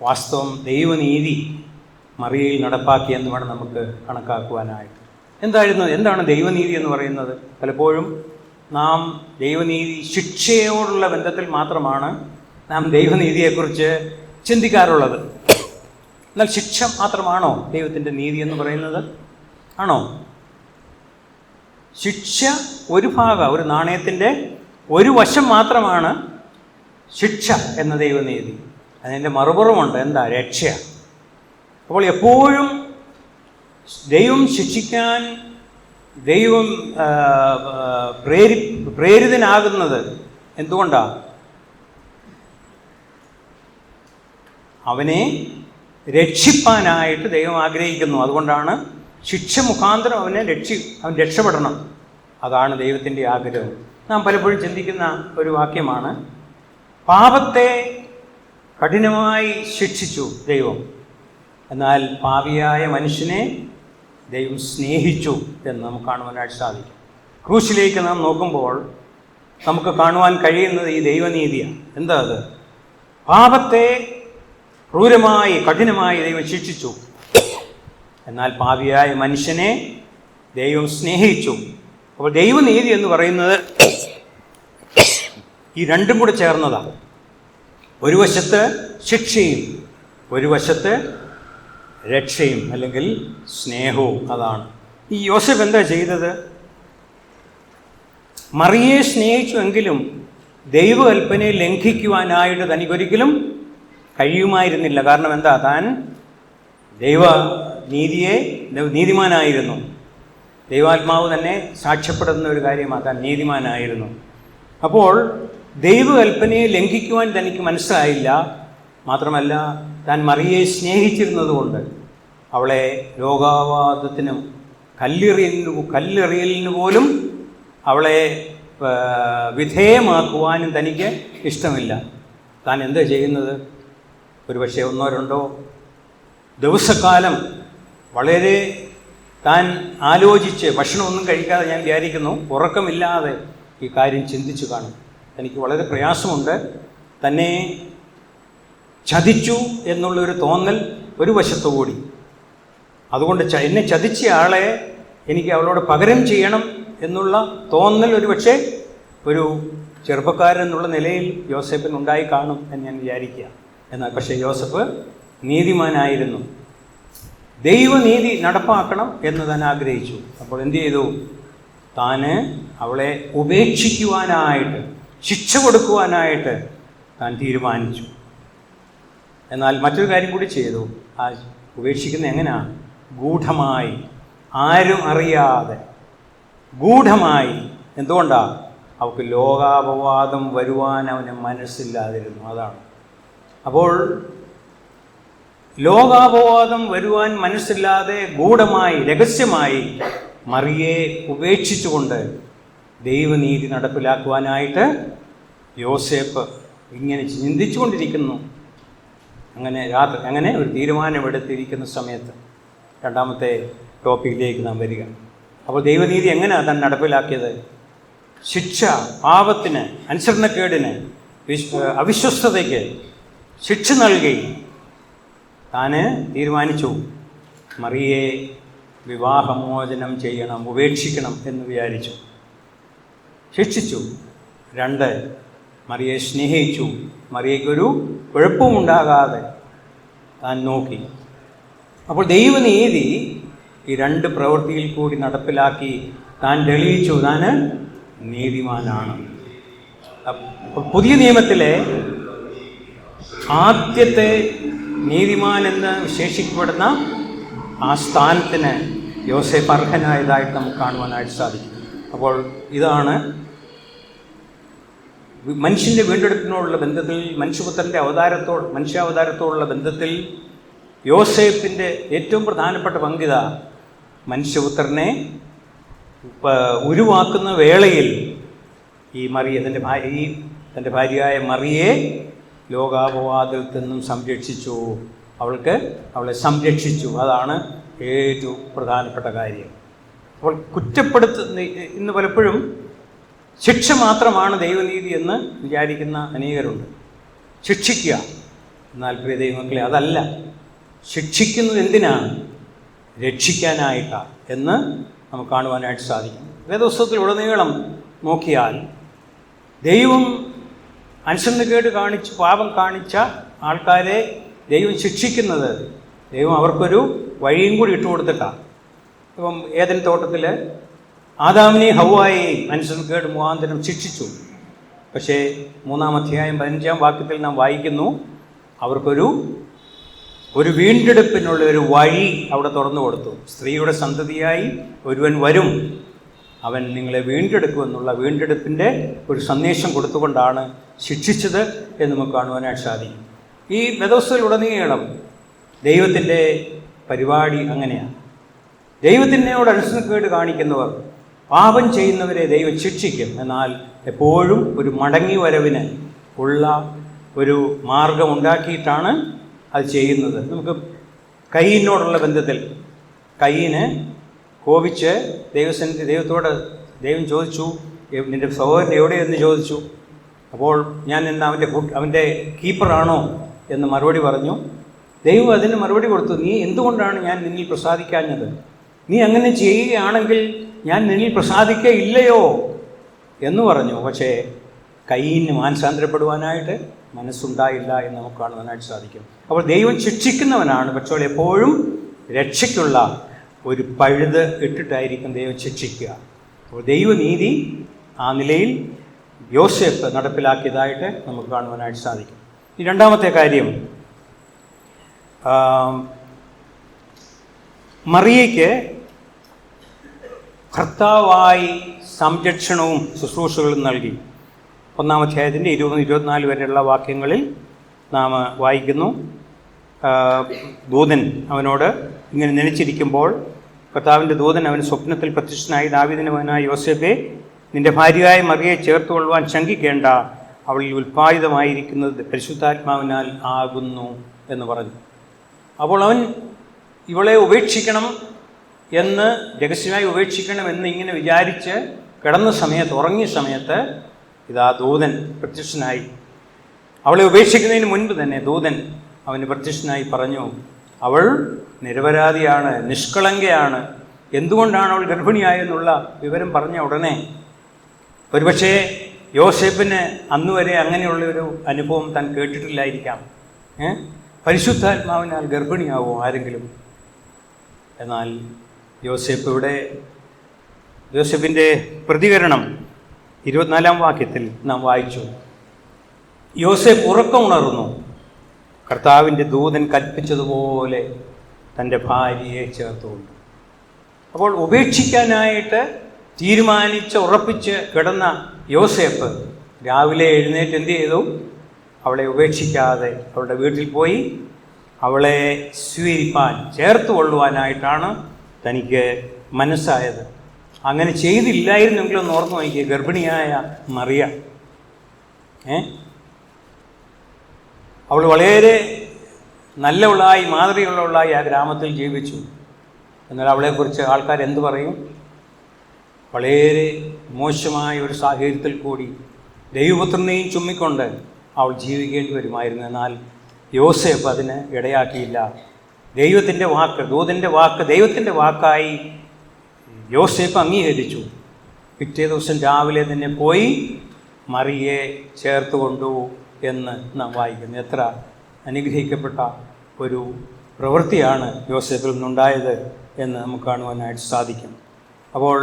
വാസ്തവം ദൈവനീതി മറിയയിൽ നടപ്പാക്കി എന്ന് വേണം നമുക്ക് കണക്കാക്കുവാനായിട്ട്. എന്താണ് ദൈവനീതി എന്ന് പറയുന്നത്? പലപ്പോഴും നാം ദൈവനീതി ശിക്ഷയോടുള്ള ബന്ധത്തിൽ മാത്രമാണ് നാം ദൈവനീതിയെക്കുറിച്ച് ചിന്തിക്കാറുള്ളത്. എന്നാൽ ശിക്ഷ മാത്രമാണോ ദൈവത്തിൻ്റെ നീതി എന്ന് പറയുന്നത്? ആണോ? ശിക്ഷ ഒരു ഒരു നാണയത്തിൻ്റെ ഒരു വശം മാത്രമാണ് ശിക്ഷ എന്ന ദൈവനീതി. അതിൻ്റെ മറുപുറമുണ്ട്. എന്താ? രക്ഷ. അപ്പോൾ എപ്പോഴും ദൈവം ശിക്ഷിക്കാൻ ദൈവം പ്രേരിതനാകുന്നത് എന്തുകൊണ്ടാണ്? അവനെ രക്ഷിപ്പാനായിട്ട് ദൈവം ആഗ്രഹിക്കുന്നു. അതുകൊണ്ടാണ് ശിക്ഷ മുഖാന്തരം അവൻ രക്ഷപ്പെടണം. അതാണ് ദൈവത്തിൻ്റെ ആഗ്രഹം. നാം പലപ്പോഴും ചിന്തിക്കുന്ന ഒരു വാക്യമാണ്, പാപത്തെ കഠിനമായി ശിക്ഷിച്ചു ദൈവം, എന്നാൽ പാപിയായ മനുഷ്യനെ ദൈവം സ്നേഹിച്ചു എന്ന് നമുക്ക് കാണുവാനായിട്ട് സാധിക്കും. ക്രൂശിലേക്ക് നാം നോക്കുമ്പോൾ നമുക്ക് കാണുവാൻ കഴിയുന്നത് ഈ ദൈവനീതിയാണ്. എന്താ അത്? പാപത്തെ ക്രൂരമായി കഠിനമായി ദൈവം ശിക്ഷിച്ചു, എന്നാൽ പാപിയായ മനുഷ്യനെ ദൈവം സ്നേഹിച്ചു. അപ്പോൾ ദൈവനീതി എന്ന് പറയുന്നത് ഈ രണ്ടും കൂടെ ചേർന്നതാണ്. ഒരു വശത്ത് ശിക്ഷയും ഒരു വശത്ത് രക്ഷയും അല്ലെങ്കിൽ സ്നേഹവും. അതാണ് ഈ യോസേഫ് എന്താ ചെയ്തത്? മറിയെ സ്നേഹിച്ചുവെങ്കിലും ദൈവകൽപ്പനയെ ലംഘിക്കുവാനായിട്ട് തനിക്കൊരിക്കലും കഴിയുമായിരുന്നില്ല. കാരണം എന്താ? താൻ നീതിമാനായിരുന്നു. ദൈവാത്മാവ് തന്നെ സാക്ഷ്യപ്പെടുന്ന ഒരു കാര്യമാണ്, താൻ നീതിമാനായിരുന്നു. അപ്പോൾ ദൈവകൽപ്പനയെ ലംഘിക്കുവാൻ തനിക്ക് മനസ്സിലായില്ല. മാത്രമല്ല, താൻ മറിയെ സ്നേഹിച്ചിരുന്നതുകൊണ്ട് അവളെ ലോകാവാദത്തിനും കല്ലെറിയലിന് പോലും അവളെ വിധേയമാക്കുവാനും തനിക്ക് ഇഷ്ടമില്ല. താൻ എന്താ ചെയ്യുന്നത്? ഒരുപക്ഷെ 1-2 ദിവസക്കാലം വളരെ താൻ ആലോചിച്ച്, ഭക്ഷണമൊന്നും കഴിക്കാതെ ഞാൻ വിചാരിക്കുന്നു ഉറക്കമില്ലാതെ ഈ കാര്യം ചിന്തിച്ചു കാണും. എനിക്ക് വളരെ പ്രയാസമുണ്ട്. തന്നെ ചതിച്ചു എന്നുള്ളൊരു തോന്നൽ ഒരു വശത്തുകൂടി. അതുകൊണ്ട് എന്നെ ചതിച്ച ആളെ എനിക്ക് അവളോട് പകരം ചെയ്യണം എന്നുള്ള തോന്നൽ ഒരുപക്ഷെ ഒരു ചെറുപ്പക്കാരൻ എന്നുള്ള നിലയിൽ യോസേഫിന് ഉണ്ടായി കാണും എന്ന് ഞാൻ വിചാരിക്കുക. എന്നാൽ പക്ഷേ യോസേഫ് നീതിമാനായിരുന്നു. ദൈവനീതി നടപ്പാക്കണം എന്ന് താൻ ആഗ്രഹിച്ചു. അപ്പോൾ എന്തു ചെയ്തു? താന് അവളെ ഉപേക്ഷിക്കുവാനായിട്ട്, ശിക്ഷ കൊടുക്കുവാനായിട്ട് താൻ തീരുമാനിച്ചു. എന്നാൽ മറ്റൊരു കാര്യം കൂടി ചെയ്തു. ആ ഉപേക്ഷിക്കുന്നത് എങ്ങനെയാണ്? ഗൂഢമായി, ആരും അറിയാതെ ഗൂഢമായി. എന്തുകൊണ്ടാണ്? അവൾക്ക് ലോകാപവാദം വരുവാൻ അവന് മനസ്സില്ലാതിരുന്നു. അതാണ്. അപ്പോൾ ലോകാപവാദം വരുവാൻ മനസ്സില്ലാതെ ഗൂഢമായി, രഹസ്യമായി മറിയെ ഉപേക്ഷിച്ചുകൊണ്ട് ദൈവനീതി നടപ്പിലാക്കുവാനായിട്ട് യോസേഫ് ഇങ്ങനെ ചിന്തിച്ചുകൊണ്ടിരിക്കുന്നു. അങ്ങനെ ഒരു തീരുമാനമെടുത്തിരിക്കുന്ന സമയത്ത് രണ്ടാമത്തെ ടോപ്പിക്കിലേക്ക് നാം വരിക. അപ്പോൾ ദൈവനീതി എങ്ങനെയാണ് താൻ നടപ്പിലാക്കിയത്? ശിക്ഷ, പാപത്തിന്, അനുസരണക്കേടിന്, അവിശ്വസ്തതയ്ക്ക് ശിക്ഷ നൽകി താൻ തീരുമാനിച്ചു മറിയെ വിവാഹമോചനം ചെയ്യണം, ഉപേക്ഷിക്കണം എന്ന് വിചാരിച്ചു. ശിക്ഷിച്ചു. 2, മറിയെ സ്നേഹിച്ചു. മറിയയ്ക്കൊരു കുഴപ്പമുണ്ടാകാതെ താൻ നോക്കി. അപ്പോൾ ദൈവനീതി ഈ 2 പ്രവൃത്തിയിൽ കൂടി നടപ്പിലാക്കി താൻ തെളിയിച്ചു താൻ നീതിമാനാണ്. അപ്പോൾ പുതിയ നിയമത്തിലെ ആദ്യത്തെ നീതിമാൻ എന്ന് വിശേഷിക്കപ്പെടുന്ന ആ സ്ഥാനത്തിന് യോസേഫ് അർഹനായതായിട്ട് നമുക്ക് കാണുവാനായിട്ട് സാധിക്കും. അപ്പോൾ ഇതാണ് മനുഷ്യൻ്റെ വീണ്ടെടുപ്പിനോടുള്ള ബന്ധത്തിൽ, മനുഷ്യപുത്രൻ്റെ മനുഷ്യാവതാരത്തോടുള്ള ബന്ധത്തിൽ യോസേഫിൻ്റെ ഏറ്റവും പ്രധാനപ്പെട്ട പങ്കിത മനുഷ്യപുത്രനെ ഉരുവാക്കുന്ന വേളയിൽ ഈ മറിയ തൻ്റെ ഭാര്യയായ മറിയെ ലോകാപവാദത്തിൽ നിന്നും സംരക്ഷിച്ചു. അവളെ സംരക്ഷിച്ചു. അതാണ് ഏറ്റവും പ്രധാനപ്പെട്ട കാര്യം. അപ്പോൾ ഇന്ന് പലപ്പോഴും ശിക്ഷ മാത്രമാണ് ദൈവനീതി എന്ന് വിചാരിക്കുന്ന അനേകരുണ്ട്. ശിക്ഷിക്കുക. എന്നാൽ പ്രിയ ദൈവമക്കളെ, അതല്ല. ശിക്ഷിക്കുന്നത് എന്തിനാണ്? രക്ഷിക്കാനായിട്ടാണ് എന്ന് നമുക്ക് കാണുവാനായിട്ട് സാധിക്കും. വേദപുസ്തകത്തിൽ ഉടനീളം നോക്കിയാൽ ദൈവം അനുസരണക്കേട് കാണിച്ച് പാപം കാണിച്ച ആൾക്കാരെ ദൈവം ശിക്ഷിക്കുന്നത് ദൈവം അവർക്കൊരു വഴിയും കൂടി ഇട്ടുകൊടുത്തിട്ടാണ്. ഇപ്പം ഏദൻ തോട്ടത്തിൽ ആദാമിനെയും ഹവ്വായെയും അനുസരണക്കേട് മുഖാന്തരം ശിക്ഷിച്ചു. പക്ഷേ 3-ാം അധ്യായം 15-ാം വാക്യത്തിൽ നാം വായിക്കുന്നു, അവർക്കൊരു വീണ്ടെടുപ്പിനുള്ള ഒരു വഴി അവിടെ തുറന്നു കൊടുത്തു. സ്ത്രീയുടെ സന്തതിയായി ഒരുവൻ വരും, അവൻ നിങ്ങളെ വീണ്ടെടുക്കുമെന്നുള്ള വീണ്ടെടുപ്പിൻ്റെ ഒരു സന്ദേശം കൊടുത്തുകൊണ്ടാണ് ശിക്ഷിച്ചത് എന്ന് നമുക്ക് കാണുവാനായിട്ട് സാധിക്കും. ഈ വേദപുസ്തകത്തിലുടനീളം ദൈവത്തിൻ്റെ പരിപാടി അങ്ങനെയാണ്. ദൈവത്തിനോട് അനുസരണക്കേട് കാണിക്കുന്നവർ, പാപം ചെയ്യുന്നവരെ ദൈവം ശിക്ഷിക്കും. എന്നാൽ എപ്പോഴും ഒരു മടങ്ങി വരവിന് ഉള്ള ഒരു മാർഗമുണ്ടാക്കിയിട്ടാണ് അത് ചെയ്യുന്നത്. നമുക്ക് കയ്യിനോടുള്ള ബന്ധത്തിൽ, കയ്യിന് കോപിച്ച് ദൈവം ചോദിച്ചു, നിൻ്റെ സഹോദരൻ എവിടെയെന്ന് ചോദിച്ചു. അപ്പോൾ ഞാൻ ഇന്ന് അവൻ്റെ കീപ്പറാണോ എന്ന് മറുപടി പറഞ്ഞു. ദൈവം അതിന് മറുപടി കൊടുത്തു, നീ എന്തുകൊണ്ടാണ് ഞാൻ നിന്നിൽ പ്രസാദിക്കാഞ്ഞത്? നീ അങ്ങനെ ചെയ്യുകയാണെങ്കിൽ ഞാൻ നിന്നിൽ പ്രസാദിക്കയില്ലയോ എന്ന് പറഞ്ഞു. പക്ഷേ കയ്യിന് മാനസാന്തരപ്പെടുവാനായിട്ട് മനസ്സുണ്ടായില്ല എന്ന് നമുക്ക് കാണുവാനായിട്ട് സാധിക്കും. അപ്പോൾ ദൈവം ശിക്ഷിക്കുന്നവനാണ്, പക്ഷേ എപ്പോഴും രക്ഷയ്ക്കുള്ള ഒരു പഴുത് ഇട്ടിട്ടായിരിക്കും ദൈവം ശിക്ഷിക്കുക. അപ്പോൾ ദൈവനീതി ആ നിലയിൽ യോസേഫ് നടപ്പിലാക്കിയതായിട്ട് നമുക്ക് കാണുവാനായിട്ട് സാധിക്കും. ഈ രണ്ടാമത്തെ കാര്യം, മറിയയ്ക്ക് ഭർത്താവായി സംരക്ഷണവും ശുശ്രൂഷകളും നൽകി. 1-ാം അധ്യായത്തിൻ്റെ 20-24 വരെയുള്ള വാക്യങ്ങളിൽ നാം വായിക്കുന്നു, ദൂതൻ അവനോട് ഇങ്ങനെ നനച്ചിരിക്കുമ്പോൾ കർത്താവിൻ്റെ ദൂതൻ അവന് സ്വപ്നത്തിൽ പ്രത്യക്ഷനായി, ദാവീദിന്റെ മകനായ യോസേഫേ, നിന്റെ ഭാര്യയായ മറിയയെ ചേർത്തുകൊള്ളുവാൻ ശങ്കിക്കേണ്ട, അവളിൽ ഉൽപ്പാദിതമായിരിക്കുന്നത് പരിശുദ്ധാത്മാവിനാൽ ആകുന്നു എന്ന് പറഞ്ഞു. അപ്പോൾ അവൻ ഇവളെ ഉപേക്ഷിക്കണം എന്ന്, രഹസ്യമായി ഉപേക്ഷിക്കണം എന്ന് ഇങ്ങനെ വിചാരിച്ച് ഉറങ്ങിയ സമയത്ത് ഇതാ ദൂതൻ പ്രത്യക്ഷനായി. അവളെ ഉപേക്ഷിക്കുന്നതിന് മുൻപ് തന്നെ ദൂതൻ അവന് പ്രത്യക്ഷനായി പറഞ്ഞു, അവൾ നിരപരാധിയാണ്, നിഷ്കളങ്കയാണ്. എന്തുകൊണ്ടാണ് അവൾ ഗർഭിണിയായെന്നുള്ള വിവരം പറഞ്ഞ ഉടനെ ഒരുപക്ഷേ യോസേഫിന് അന്നുവരെ അങ്ങനെയുള്ളൊരു അനുഭവം താൻ കേട്ടിട്ടില്ലായിരിക്കാം. പരിശുദ്ധാത്മാവിനാൽ ഗർഭിണിയാവോ ആരെങ്കിലും? എന്നാൽ യോസേഫിൻ്റെ പ്രതികരണം 24-ാം വാക്യത്തിൽ നാം വായിച്ചു. യോസേഫ് ഉറക്കമുണർന്നു, കർത്താവിൻ്റെ ദൂതൻ കൽപ്പിച്ചതുപോലെ തൻ്റെ ഭാര്യയെ ചേർത്തുകൊണ്ടു. അപ്പോൾ ഉപേക്ഷിക്കാനായിട്ട് ഉറപ്പിച്ച് കിടന്ന യോസേഫ് രാവിലെ എഴുന്നേറ്റ് എന്ത് ചെയ്തു? അവളെ ഉപേക്ഷിക്കാതെ അവളുടെ വീട്ടിൽ പോയി അവളെ സ്വീകരിപ്പാൻ, ചേർത്ത് കൊള്ളുവാനായിട്ടാണ് തനിക്ക് മനസ്സായത്. അങ്ങനെ ചെയ്തില്ലായിരുന്നെങ്കിലും ഒന്ന് ഓർമ്മ നോക്കിയ ഗർഭിണിയായ മറിയ, അവൾ വളരെ നല്ലവളായി, മാതൃകയുള്ളവളായി ആ ഗ്രാമത്തിൽ ജീവിച്ചു. എന്നാൽ അവളെക്കുറിച്ച് ആൾക്കാർ എന്തു പറയും? വളരെ മോശമായ ഒരു സാഹചര്യത്തിൽ കൂടി ദൈവപുത്രനെയും ചുമ്മിക്കൊണ്ട് അവൾ ജീവിക്കേണ്ടി വരുമായിരുന്നു. എന്നാൽ യോസേഫ് അതിന് ഇടയാക്കിയില്ല. ദൈവത്തിൻ്റെ വാക്ക്, ദൈവത്തിൻ്റെ വാക്കായി യോസേഫ് അംഗീകരിച്ചു. പിറ്റേ ദിവസം രാവിലെ തന്നെ പോയി മറിയെ ചേർത്ത് കൊണ്ടു എന്ന് നാം വായിക്കുന്നു. എത്ര അനുഗ്രഹിക്കപ്പെട്ട ഒരു പ്രവൃത്തിയാണ് യോസേഫിൽ നിന്നുണ്ടായത് എന്ന് നമുക്ക് കാണുവാനായിട്ട് സാധിക്കും. അപ്പോൾ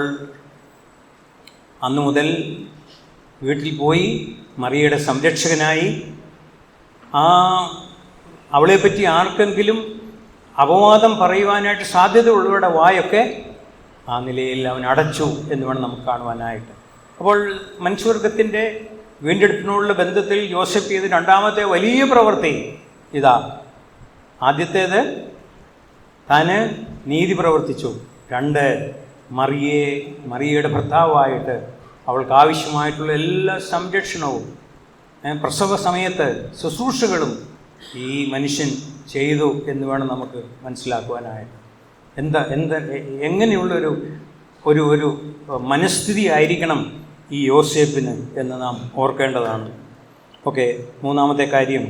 അന്നു മുതൽ വീട്ടിൽ പോയി മറിയയുടെ സംരക്ഷകനായി, അവളെപ്പറ്റി ആർക്കെങ്കിലും അപവാദം പറയുവാനായിട്ട് സാധ്യതയുള്ളവരുടെ വായൊക്കെ ആ നിലയിൽ അവൻ അടച്ചു എന്ന് വേണം നമുക്ക് കാണുവാനായിട്ട്. അപ്പോൾ മനുഷ്യവർഗത്തിൻ്റെ വീണ്ടെടുപ്പിനുള്ള ബന്ധത്തിൽ യോസേഫ് ചെയ്ത രണ്ടാമത്തെ വലിയ പ്രവൃത്തി ഇതാ. ആദ്യത്തേത്, താന് നീതി പ്രവർത്തിച്ചു. 2, മറിയയുടെ ഭർത്താവായിട്ട് അവൾക്ക് ആവശ്യമായിട്ടുള്ള എല്ലാ സംരക്ഷണവും പ്രസവ സമയത്ത് ശുശ്രൂഷകളും ഈ മനുഷ്യൻ ചെയ്തു എന്ന് വേണം നമുക്ക് മനസ്സിലാക്കുവാനായിട്ട്. എങ്ങനെയുള്ളൊരു ഒരു മനസ്ഥിതി ആയിരിക്കണം ഈ യോസേഫിന് എന്ന് നാം ഓർക്കേണ്ടതാണ്. ഓക്കെ, 3-ാമത്തെ കാര്യം,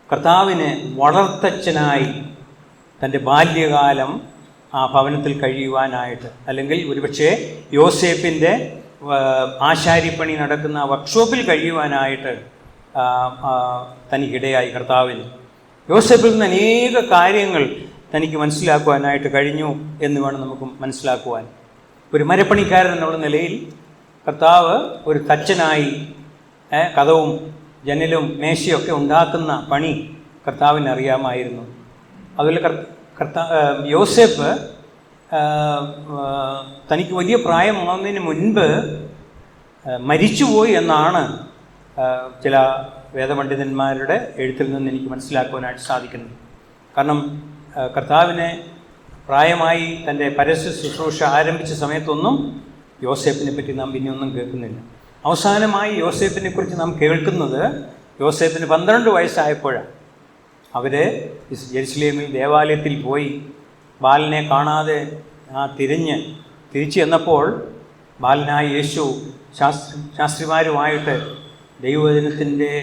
കർത്താവിന് വളർത്തച്ഛനായി തൻ്റെ ബാല്യകാലം ആ ഭവനത്തിൽ കഴിയുവാനായിട്ട്, അല്ലെങ്കിൽ ഒരുപക്ഷെ യോസേഫിൻ്റെ ആശാരിപ്പണി നടക്കുന്ന വർക്ക്ഷോപ്പിൽ കഴിയുവാനായിട്ട് തനിക്കിടയായി. കർത്താവിന് യോസേഫിൽ നിന്ന് അനേക കാര്യങ്ങൾ തനിക്ക് മനസ്സിലാക്കുവാനായിട്ട് കഴിഞ്ഞു എന്ന് വേണം നമുക്ക് മനസ്സിലാക്കുവാൻ. ഒരു മരപ്പണിക്കാരൻ എന്നുള്ള നിലയിൽ കർത്താവ് ഒരു തച്ചനായി കതവും ജനലും മേശയൊക്കെ ഉണ്ടാക്കുന്ന പണി കർത്താവിന് അറിയാമായിരുന്നു. അതുപോലെ യോസേഫ് തനിക്ക് വലിയ പ്രായമാകുന്നതിന് മുൻപ് മരിച്ചുപോയി എന്നാണ് ചില വേദപണ്ഡിതന്മാരുടെ എഴുത്തിൽ നിന്ന് എനിക്ക് മനസ്സിലാക്കുവാനായിട്ട് സാധിക്കുന്നത്. കാരണം കർത്താവിനെ പ്രായമായി തൻ്റെ പരസ്യ ശുശ്രൂഷ ആരംഭിച്ച സമയത്തൊന്നും യോസേഫിനെ പറ്റി നാം പിന്നെ ഒന്നും കേൾക്കുന്നില്ല. അവസാനമായി യോസേഫിനെ കുറിച്ച് നാം കേൾക്കുന്നത് യോസേഫിന് 12 വയസ്സായപ്പോഴാണ്. അവർ യെരുശലേമിൽ ദേവാലയത്തിൽ പോയി ബാലനെ കാണാതെ തിരിച്ചു ചെന്നപ്പോൾ ബാലനായ യേശു ശാസ്ത്രിമാരുമായിട്ട് ദൈവവചനത്തിൻ്റെ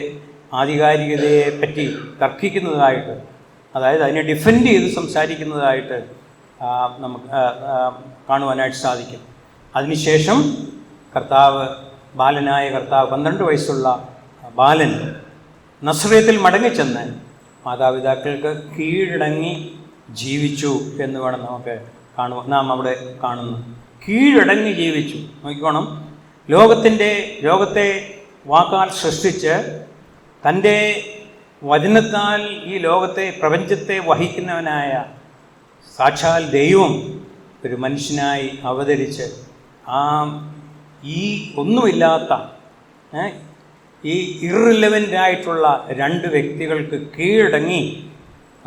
ആധികാരികതയെ പറ്റി തർക്കിക്കുന്നതായിട്ട്, അതായത് അതിനെ ഡിഫെൻഡ് ചെയ്ത് സംസാരിക്കുന്നതായിട്ട് നമുക്ക് കാണുവാനായിട്ട് സാധിക്കും. അതിനുശേഷം ബാലനായ കർത്താവ് 12 വയസ്സുള്ള ബാലൻ നസ്രയത്തിൽ മടങ്ങിച്ചെന്ന് മാതാപിതാക്കൾക്ക് കീഴടങ്ങി ജീവിച്ചു എന്ന് വേണം നമുക്ക് നാം അവിടെ കാണുന്നു. കീഴടങ്ങി ജീവിച്ചു. നോക്കിക്കോണം, ലോകത്തെ വാക്കാൽ സൃഷ്ടിച്ച് തൻ്റെ വചനത്താൽ ഈ പ്രപഞ്ചത്തെ വഹിക്കുന്നവനായ സാക്ഷാൽ ദൈവം ഒരു മനുഷ്യനായി അവതരിച്ച് ഈ ഒന്നുമില്ലാത്ത ഈ ഇറലവൻ്റായിട്ടുള്ള 2 വ്യക്തികൾക്ക് കീഴടങ്ങി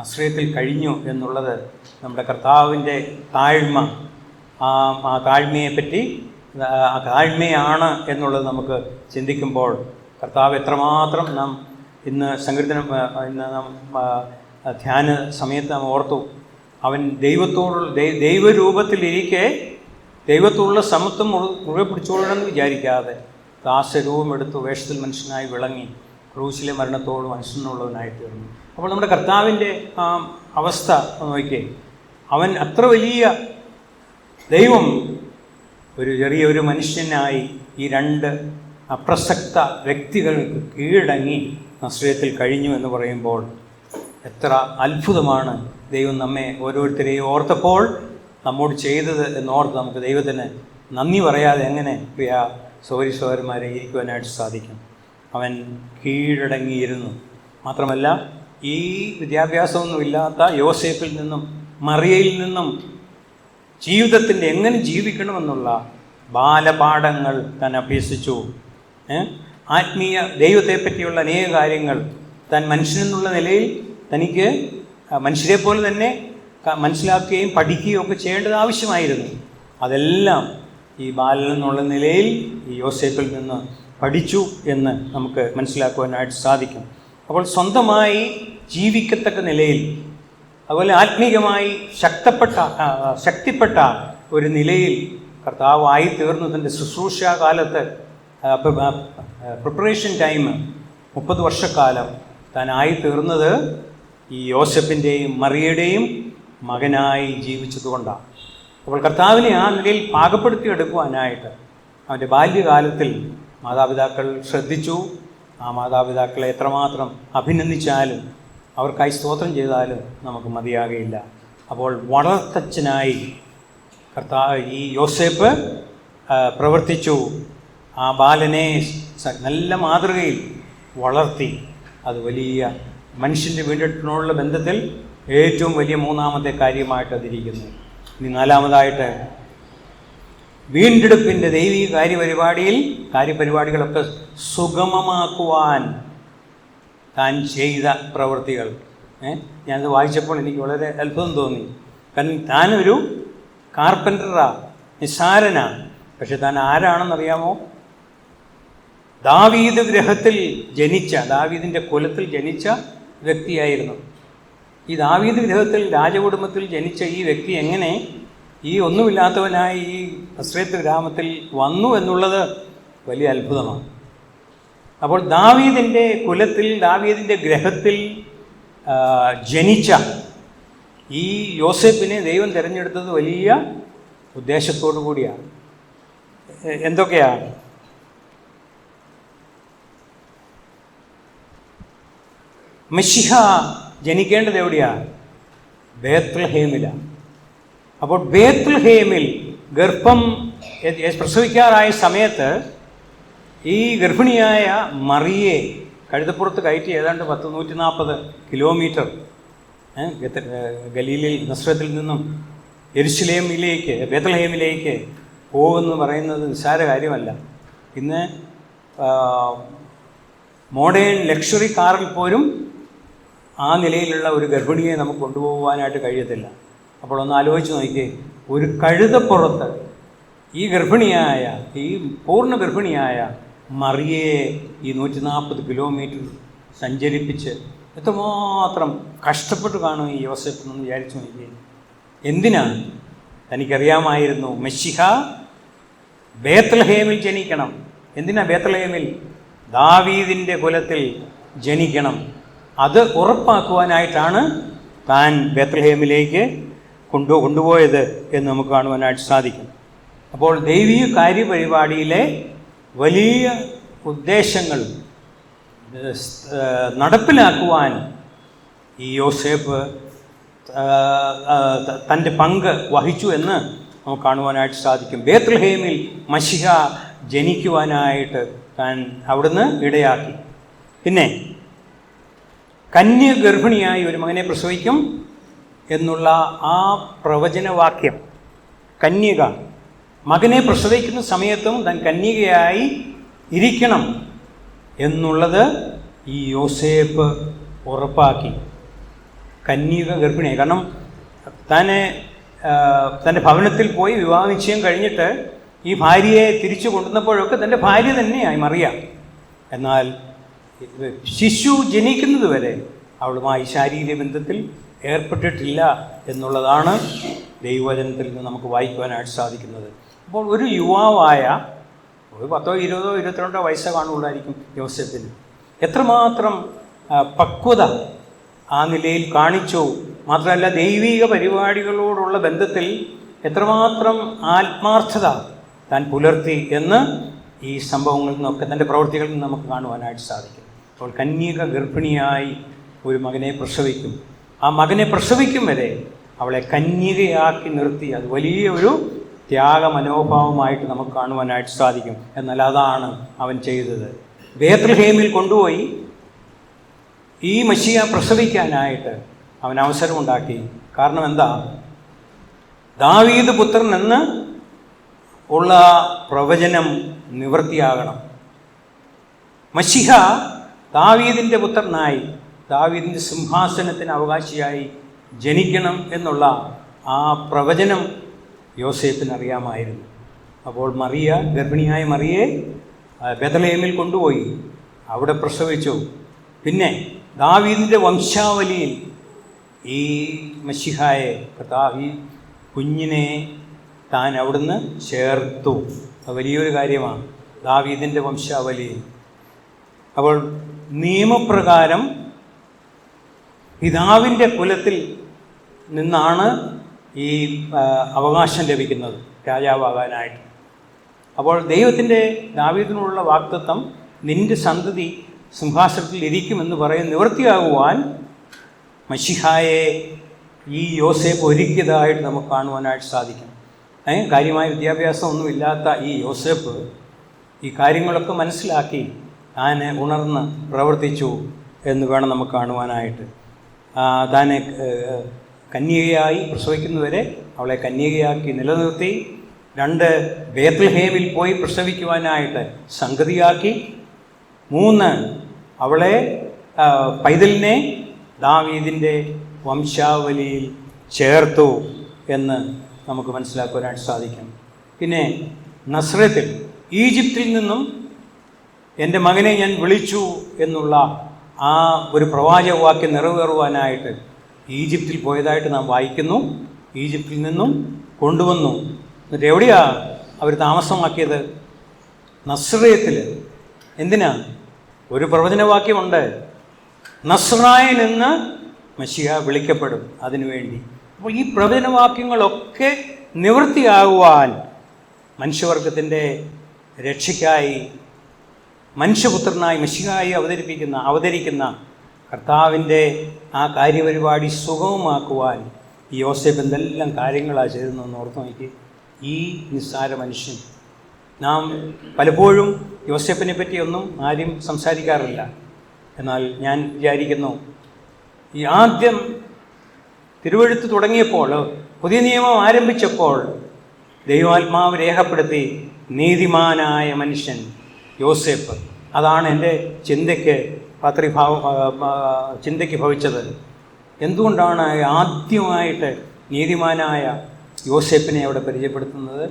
ആശ്രയത്തിൽ കഴിഞ്ഞു എന്നുള്ളത് നമ്മുടെ കർത്താവിൻ്റെ താഴ്മ, ആ താഴ്മയെപ്പറ്റി താഴ്മയാണ് എന്നുള്ളത് നമുക്ക് ചിന്തിക്കുമ്പോൾ കർത്താവ് എത്രമാത്രം നാം ഇന്ന് നാം ധ്യാന സമയത്ത് നാം ഓർത്തു. അവൻ ദൈവരൂപത്തിലിരിക്കെ ദൈവത്തോടുള്ള സമത്വം മുറുകെ പിടിച്ചോളണമെന്ന് വിചാരിക്കാതെ ദാസരൂപം എടുത്ത് വേഷത്തിൽ മനുഷ്യനായി വിളങ്ങി ക്രൂശിലെ മരണത്തോട് മനുഷ്യനുള്ളവനായി തീർന്നു. അപ്പോൾ നമ്മുടെ കർത്താവിൻ്റെ അവസ്ഥ നോക്കിയേ, അവൻ അത്ര വലിയ ദൈവം ചെറിയൊരു മനുഷ്യനായി ഈ 2 അപ്രസക്ത വ്യക്തികൾക്ക് കീഴടങ്ങി നസ്രയത്തിൽ കഴിഞ്ഞു എന്ന് പറയുമ്പോൾ എത്ര അത്ഭുതമാണ് ദൈവം നമ്മെ ഓരോരുത്തരെയും ഓർത്തപ്പോൾ നമ്മോട് ചെയ്തത് എന്നോർത്ത് നമുക്ക് ദൈവത്തിന് നന്ദി പറയാതെ എങ്ങനെ പ്രിയ സഹോദരന്മാരെ ഇരിക്കുവാനായിട്ട് സാധിക്കും. അവൻ കീഴടങ്ങിയിരുന്നു. മാത്രമല്ല, ഈ വിദ്യാഭ്യാസമൊന്നുമില്ലാത്ത യോസേഫിൽ നിന്നും മറിയയിൽ നിന്നും ജീവിതത്തിൻ്റെ എങ്ങനെ ജീവിക്കണമെന്നുള്ള ബാലപാഠങ്ങൾ താൻ അഭ്യസിച്ചു. ആത്മീയ ദൈവത്തെപ്പറ്റിയുള്ള അനേക കാര്യങ്ങൾ താൻ മനുഷ്യനെന്നുള്ള നിലയിൽ തനിക്ക് മനുഷ്യരെ പോലെ തന്നെ മനസ്സിലാക്കുകയും പഠിക്കുകയും ഒക്കെ ചെയ്യേണ്ടത് ആവശ്യമായിരുന്നു. അതെല്ലാം ഈ ബാലൻ എന്നുള്ള നിലയിൽ ഈ യോസേഫിൽ നിന്ന് പഠിച്ചു എന്ന് നമുക്ക് മനസ്സിലാക്കുവാനായിട്ട് സാധിക്കും. അപ്പോൾ സ്വന്തമായി ജീവിക്കത്തക്ക നിലയിൽ, അതുപോലെ ആത്മീകമായി ശക്തിപ്പെട്ട ഒരു നിലയിൽ കർത്താവായി തീർന്നതിൻ്റെ ശുശ്രൂഷ കാലത്ത് പ്രിപ്പറേഷൻ ടൈം 30 വർഷക്കാലം താനായി തീർന്നത് ഈ യോസെഫിൻ്റെയും മറിയയുടെയും മകനായി ജീവിച്ചതുകൊണ്ടാണ്. അപ്പോൾ കർത്താവിനെ ആ നിലയിൽ പാകപ്പെടുത്തിയെടുക്കുവാനായിട്ട് അവൻ്റെ ബാല്യകാലത്തിൽ മാതാപിതാക്കൾ ശ്രദ്ധിച്ചു. ആ മാതാപിതാക്കളെ എത്രമാത്രം അഭിനന്ദിച്ചാലും അവർക്കായി സ്തോത്രം ചെയ്താലും നമുക്ക് മതിയാകയില്ല. അപ്പോൾ വളർത്തച്ഛനായി ഈ യോസേപ്പ് പ്രവർത്തിച്ചു. ആ ബാലനെ നല്ല മാതൃകയിൽ വളർത്തി. അത് വലിയ മനുഷ്യൻ്റെ വീണ്ടെടുപ്പിനോടുള്ള ബന്ധത്തിൽ ഏറ്റവും വലിയ 3ാമത്തെ കാര്യമായിട്ട് അതിരിക്കുന്നു. ഇനി 4ാമതായിട്ട് വീണ്ടെടുപ്പിൻ്റെ ദൈവിക കാര്യപരിപാടികളൊക്കെ സുഗമമാക്കുവാൻ താൻ ചെയ്ത പ്രവൃത്തികൾ. ഞാനത് വായിച്ചപ്പോൾ എനിക്ക് വളരെ അത്ഭുതം തോന്നി. കാരണം താനൊരു കാർപ്പൻ്ററാണ്, നിസ്സാരനാണ്. പക്ഷെ താൻ ആരാണെന്നറിയാമോ? ദാവീദിൻ്റെ കുലത്തിൽ ജനിച്ച വ്യക്തിയായിരുന്നു. ഈ ദാവീദ് ഗൃഹത്തിൽ രാജകുടുംബത്തിൽ ജനിച്ച ഈ വ്യക്തി എങ്ങനെ ഈ ഒന്നുമില്ലാത്തവനായി ഈ നസ്രേത്ത് ഗ്രാമത്തിൽ വന്നു എന്നുള്ളത് വലിയ അത്ഭുതമാണ്. അപ്പോൾ ദാവീദിൻ്റെ കുലത്തിൽ ദാവീദിൻ്റെ ഗൃഹത്തിൽ ജനിച്ച ഈ യോസേപ്പിനെ ദൈവം തിരഞ്ഞെടുത്തത് വലിയ ഉദ്ദേശത്തോടു കൂടിയാണ്. എന്തൊക്കെയാണ്? മെശിഹ ജനിക്കേണ്ടത് എവിടെയാണ്? ബേത്ലഹേമിലാണ്. അപ്പോൾ ബേത്ലഹേമിൽ ഗർഭം പ്രസവിക്കാറായ സമയത്ത് ഈ ഗർഭിണിയായ മറിയെ കഴുതപ്പുറത്ത് കയറ്റി ഏതാണ്ട് 140 കിലോമീറ്റർ ഗലീലിൽ നസ്രത്തിൽ നിന്നും യെരുശലേമിലേക്ക് ബേത്ലഹേമിലേക്ക് പോകുമെന്ന് പറയുന്നത് നിസ്സാര കാര്യമല്ല. ഇന്ന് മോഡേൺ ലക്ഷറി കാറിൽ പോലും ആ നിലയിലുള്ള ഒരു ഗർഭിണിയെ നമുക്ക് കൊണ്ടുപോകാനായിട്ട് കഴിയത്തില്ല. അപ്പോൾ ഒന്ന് ആലോചിച്ച് നോക്കിയേ, ഒരു കഴുതപ്പുറത്ത് ഈ പൂർണ്ണ ഗർഭിണിയായ മറിയെ ഈ 140 കിലോമീറ്റർ സഞ്ചരിപ്പിച്ച് എത്രമാത്രം കഷ്ടപ്പെട്ട് കാണും ഈ യോസേഫ് എന്ന് വിചാരിച്ചു നോക്കിയേ. എന്തിനാണ്? തനിക്കറിയാമായിരുന്നു മെശിഹ ബേത്ലഹേമിൽ ജനിക്കണം. എന്തിനാ ബേത്ലഹേമിൽ? ദാവീദിൻ്റെ കുലത്തിൽ ജനിക്കണം. അത് ഉറപ്പാക്കുവാനായിട്ടാണ് താൻ ബേത്ലഹേമിലേക്ക് കൊണ്ടുപോയത് എന്ന് നമുക്ക് കാണുവാനായിട്ട് സാധിക്കും. അപ്പോൾ ദൈവീക കാര്യപരിപാടിയിലെ വലിയ ഉദ്ദേശങ്ങൾ നടപ്പിലാക്കുവാൻ ഈ യോസേപ്പ് തൻ്റെ പങ്ക് വഹിച്ചു എന്ന് നമുക്ക് കാണുവാനായിട്ട് സാധിക്കും. ബേത്ലഹേമിൽ മശിഹ ജനിക്കുവാനായിട്ട് താൻ അവിടുന്ന് ഇടയാക്കി. പിന്നെ കന്യ ഗർഭിണിയായി ഒരു മകനെ പ്രസവിക്കും എന്നുള്ള ആ പ്രവചനവാക്യം, കന്യക മകനെ പ്രസവിക്കുന്ന സമയത്തും താൻ കന്യകയായി ഇരിക്കണം എന്നുള്ളത് ഈ യോസേപ്പ് ഉറപ്പാക്കി. കന്യക ഗർഭിണിയായി. കാരണം തൻ്റെ ഭവനത്തിൽ പോയി വിവാഹ നിശ്ചയം കഴിഞ്ഞിട്ട് ഈ ഭാര്യയെ തിരിച്ചു കൊണ്ടുവന്നപ്പോഴൊക്കെ തൻ്റെ ഭാര്യ തന്നെയായി മറിയ. എന്നാൽ ശിശു ജനിക്കുന്നത് വരെ അവളുമായി ശാരീരിക ബന്ധത്തിൽ ഏർപ്പെട്ടിട്ടില്ല എന്നുള്ളതാണ് ദൈവവചനത്തിൽ നിന്ന് നമുക്ക് വായിക്കുവാനായിട്ട് സാധിക്കുന്നത്. അപ്പോൾ ഒരു യുവാവായ ഒരു 10, 20, 22 വയസ്സ് കാണുള്ളായിരിക്കും യോസേപ്പിന്. എത്രമാത്രം പക്വത ആ നിലയിൽ കാണിച്ചു. മാത്രമല്ല ദൈവിക പരിപാടികളോടുള്ള ബന്ധത്തിൽ എത്രമാത്രം ആത്മാർത്ഥത താൻ പുലർത്തി എന്ന് ഈ സംഭവങ്ങളിൽ നിന്നൊക്കെ തൻ്റെ പ്രവൃത്തികളിൽ നിന്ന് നമുക്ക് കാണുവാനായിട്ട് സാധിക്കും. അപ്പോൾ കന്യക ഗർഭിണിയായി ഒരു മകനെ പ്രസവിക്കും. ആ മകനെ പ്രസവിക്കും വരെ അവളെ കന്യകയാക്കി നിർത്തി. അത് വലിയ ഒരു ത്യാഗ മനോഭാവമായിട്ട് നമുക്ക് കാണുവാനായിട്ട് സാധിക്കും. എന്നാൽ അതാണ് അവൻ ചെയ്തത്. ബേത്ലഹേമിൽ കൊണ്ടുപോയി ഈ മശിഹ പ്രസവിക്കാനായിട്ട് അവൻ അവസരമുണ്ടാക്കി. കാരണം എന്താ? ദാവീദ് പുത്രൻ എന്ന് ഉള്ള പ്രവചനം നിവൃത്തിയാകണം. മശിഹ ദാവീദിൻ്റെ പുത്രനായി ദാവീദിൻ്റെ സിംഹാസനത്തിന് അവകാശിയായി ജനിക്കണം എന്നുള്ള ആ പ്രവചനം യോസേപ്പിന് അറിയാമായിരുന്നു. അപ്പോൾ മറിയ, ഗർഭിണിയായ മറിയെ ബേത്ലഹേമിൽ കൊണ്ടുപോയി അവിടെ പ്രസവിച്ചു. പിന്നെ ദാവീദിൻ്റെ വംശാവലിയിൽ ഈ മശിഹായെ, ഈ കുഞ്ഞിനെ താൻ അവിടുന്ന് ചേർത്തു. അത് വലിയൊരു കാര്യമാണ് ദാവീദിൻ്റെ വംശാവലിയിൽ. അപ്പോൾ നിയമപ്രകാരം പിതാവിൻ്റെ കുലത്തിൽ നിന്നാണ് ഈ അവകാശം ലഭിക്കുന്നത് രാജാവാകാനായിട്ട്. അപ്പോൾ ദൈവത്തിൻ്റെ ദാവീദിനുള്ള വാഗ്ദത്തം നിൻ്റെ സന്തതി സിംഹാസനത്തിൽ ഇരിക്കുമെന്ന് പറയുന്ന നിവൃത്തിയാകുവാൻ മശിഹായെ ഈ യോസേപ്പ് ഒരുക്കിയതായിട്ട് നമുക്ക് കാണുവാനായിട്ട് സാധിക്കും. കാര്യമായ വിദ്യാഭ്യാസമൊന്നുമില്ലാത്ത ഈ യോസേപ്പ് ഈ കാര്യങ്ങളൊക്കെ മനസ്സിലാക്കി താൻ ഉണർന്ന് പ്രവർത്തിച്ചു എന്ന് വേണം നമുക്ക് കാണുവാനായിട്ട്. താൻ കന്യകയായി പ്രസവിക്കുന്നവരെ അവളെ കന്യകയാക്കി നിലനിർത്തി. 2 ബേത്ലഹേമിൽ പോയി പ്രസവിക്കുവാനായിട്ട് സംഗതിയാക്കി. 3 അവളെ പൈതലിനെ ദാവീദിൻ്റെ വംശാവലിയിൽ ചേർത്തു എന്ന് നമുക്ക് മനസ്സിലാക്കുവാനായിട്ട് സാധിക്കും. പിന്നെ നസ്രത്തിൽ, ഈജിപ്തിൽ നിന്നും എൻ്റെ മകനെ ഞാൻ വിളിച്ചു എന്നുള്ള ആ ഒരു പ്രവാചകവാക്യം നിറവേറുവാനായിട്ട് ഈജിപ്തിൽ പോയതായിട്ട് നാം വായിക്കുന്നു. ഈജിപ്തിൽ നിന്നും കൊണ്ടുവന്നു. എന്നിട്ട് എവിടെയാണ് അവർ താമസമാക്കിയത്? നസ്രയത്തിൽ. എന്തിനാ? ഒരു പ്രവചനവാക്യമുണ്ട്, നസ്രായൻ എന്ന് മശിഹ വിളിക്കപ്പെടും. അതിനുവേണ്ടി. അപ്പോൾ ഈ പ്രവചനവാക്യങ്ങളൊക്കെ നിവൃത്തിയാകുവാൻ മനുഷ്യവർഗത്തിൻ്റെ രക്ഷയ്ക്കായി മനുഷ്യപുത്രനായി മശിഹായി അവതരിക്കുന്ന കർത്താവിൻ്റെ ആ കാര്യപരിപാടി സുഗമമാക്കുവാൻ ഈ യോസേപ്പ് എന്തെല്ലാം കാര്യങ്ങളാണ് ചെയ്തതെന്ന് ഓർത്ത് നോക്കി. ഈ നിസ്സാര മനുഷ്യൻ. നാം പലപ്പോഴും യോസേപ്പിനെ പറ്റിയൊന്നും ആരും സംസാരിക്കാറില്ല. എന്നാൽ ഞാൻ വിചാരിക്കുന്നു, ഈ ആദ്യം തിരുവെഴുത്ത് തുടങ്ങിയപ്പോൾ, പുതിയ നിയമം ആരംഭിച്ചപ്പോൾ ദൈവാത്മാവ് രേഖപ്പെടുത്തി നീതിമാനായ മനുഷ്യൻ യോസേപ്പ്. അതാണ് എൻ്റെ ചിന്തയ്ക്ക് ഭവിച്ചത്. എന്തുകൊണ്ടാണ് ആദ്യമായിട്ട് നീതിമാനായ യോസേപ്പിനെ അവിടെ പരിചയപ്പെടുത്തുന്നത്?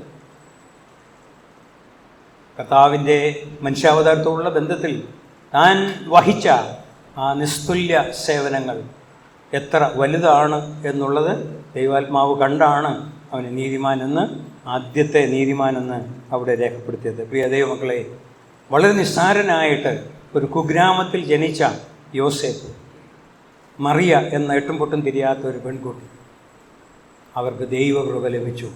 കർത്താവിൻ്റെ മനുഷ്യാവതാരത്തോടുള്ള ബന്ധത്തിൽ താൻ വഹിച്ച ആ നിസ്തുല്യ സേവനങ്ങൾ എത്ര വലുതാണ് എന്നുള്ളത് ദൈവാത്മാവ് കണ്ടാണ് അവനെ നീതിമാനെന്ന്, ആദ്യത്തെ നീതിമാനെന്ന് അവിടെ രേഖപ്പെടുത്തിയത്. പ്രിയ ദൈവമക്കളെ, വളരെ നിസ്സാരനായിട്ട് ഒരു കുഗ്രാമത്തിൽ ജനിച്ച യോസേഫ്, മറിയ എന്ന എട്ടും പൊട്ടും തിരിയാത്ത ഒരു പെൺകുട്ടി, അവർക്ക് ദൈവകൃപ ലഭിച്ചു.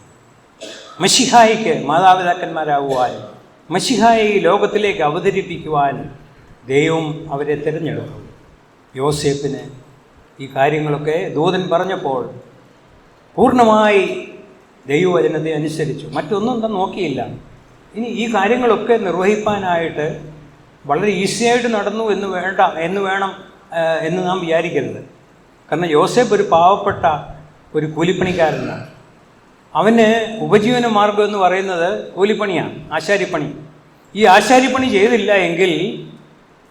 മശിഹായിക്ക് മാതാപിതാക്കന്മാരാകുവാൻ, മശിഹായെ ഈ ലോകത്തിലേക്ക് അവതരിപ്പിക്കുവാൻ ദൈവം അവരെ തിരഞ്ഞെടുത്തു. യോസേപ്പിന് ഈ കാര്യങ്ങളൊക്കെ ദൂതൻ പറഞ്ഞപ്പോൾ പൂർണ്ണമായി ദൈവവചനത്തെ അനുസരിച്ചു, മറ്റൊന്നും തന്നെ നോക്കിയില്ല. ഇനി ഈ കാര്യങ്ങളൊക്കെ നിർവഹിക്കാനായിട്ട് വളരെ ഈസിയായിട്ട് നടന്നു എന്ന് വേണം എന്ന് നാം വിചാരിക്കരുത്. കാരണം യോസേപ്പ് ഒരു പാവപ്പെട്ട ഒരു കൂലിപ്പണിക്കാരനാണ്. അവന് ഉപജീവന മാർഗം എന്ന് പറയുന്നത് കൂലിപ്പണിയാണ്, ആശാരിപ്പണി. ഈ ആശാരിപ്പണി ചെയ്തില്ല എങ്കിൽ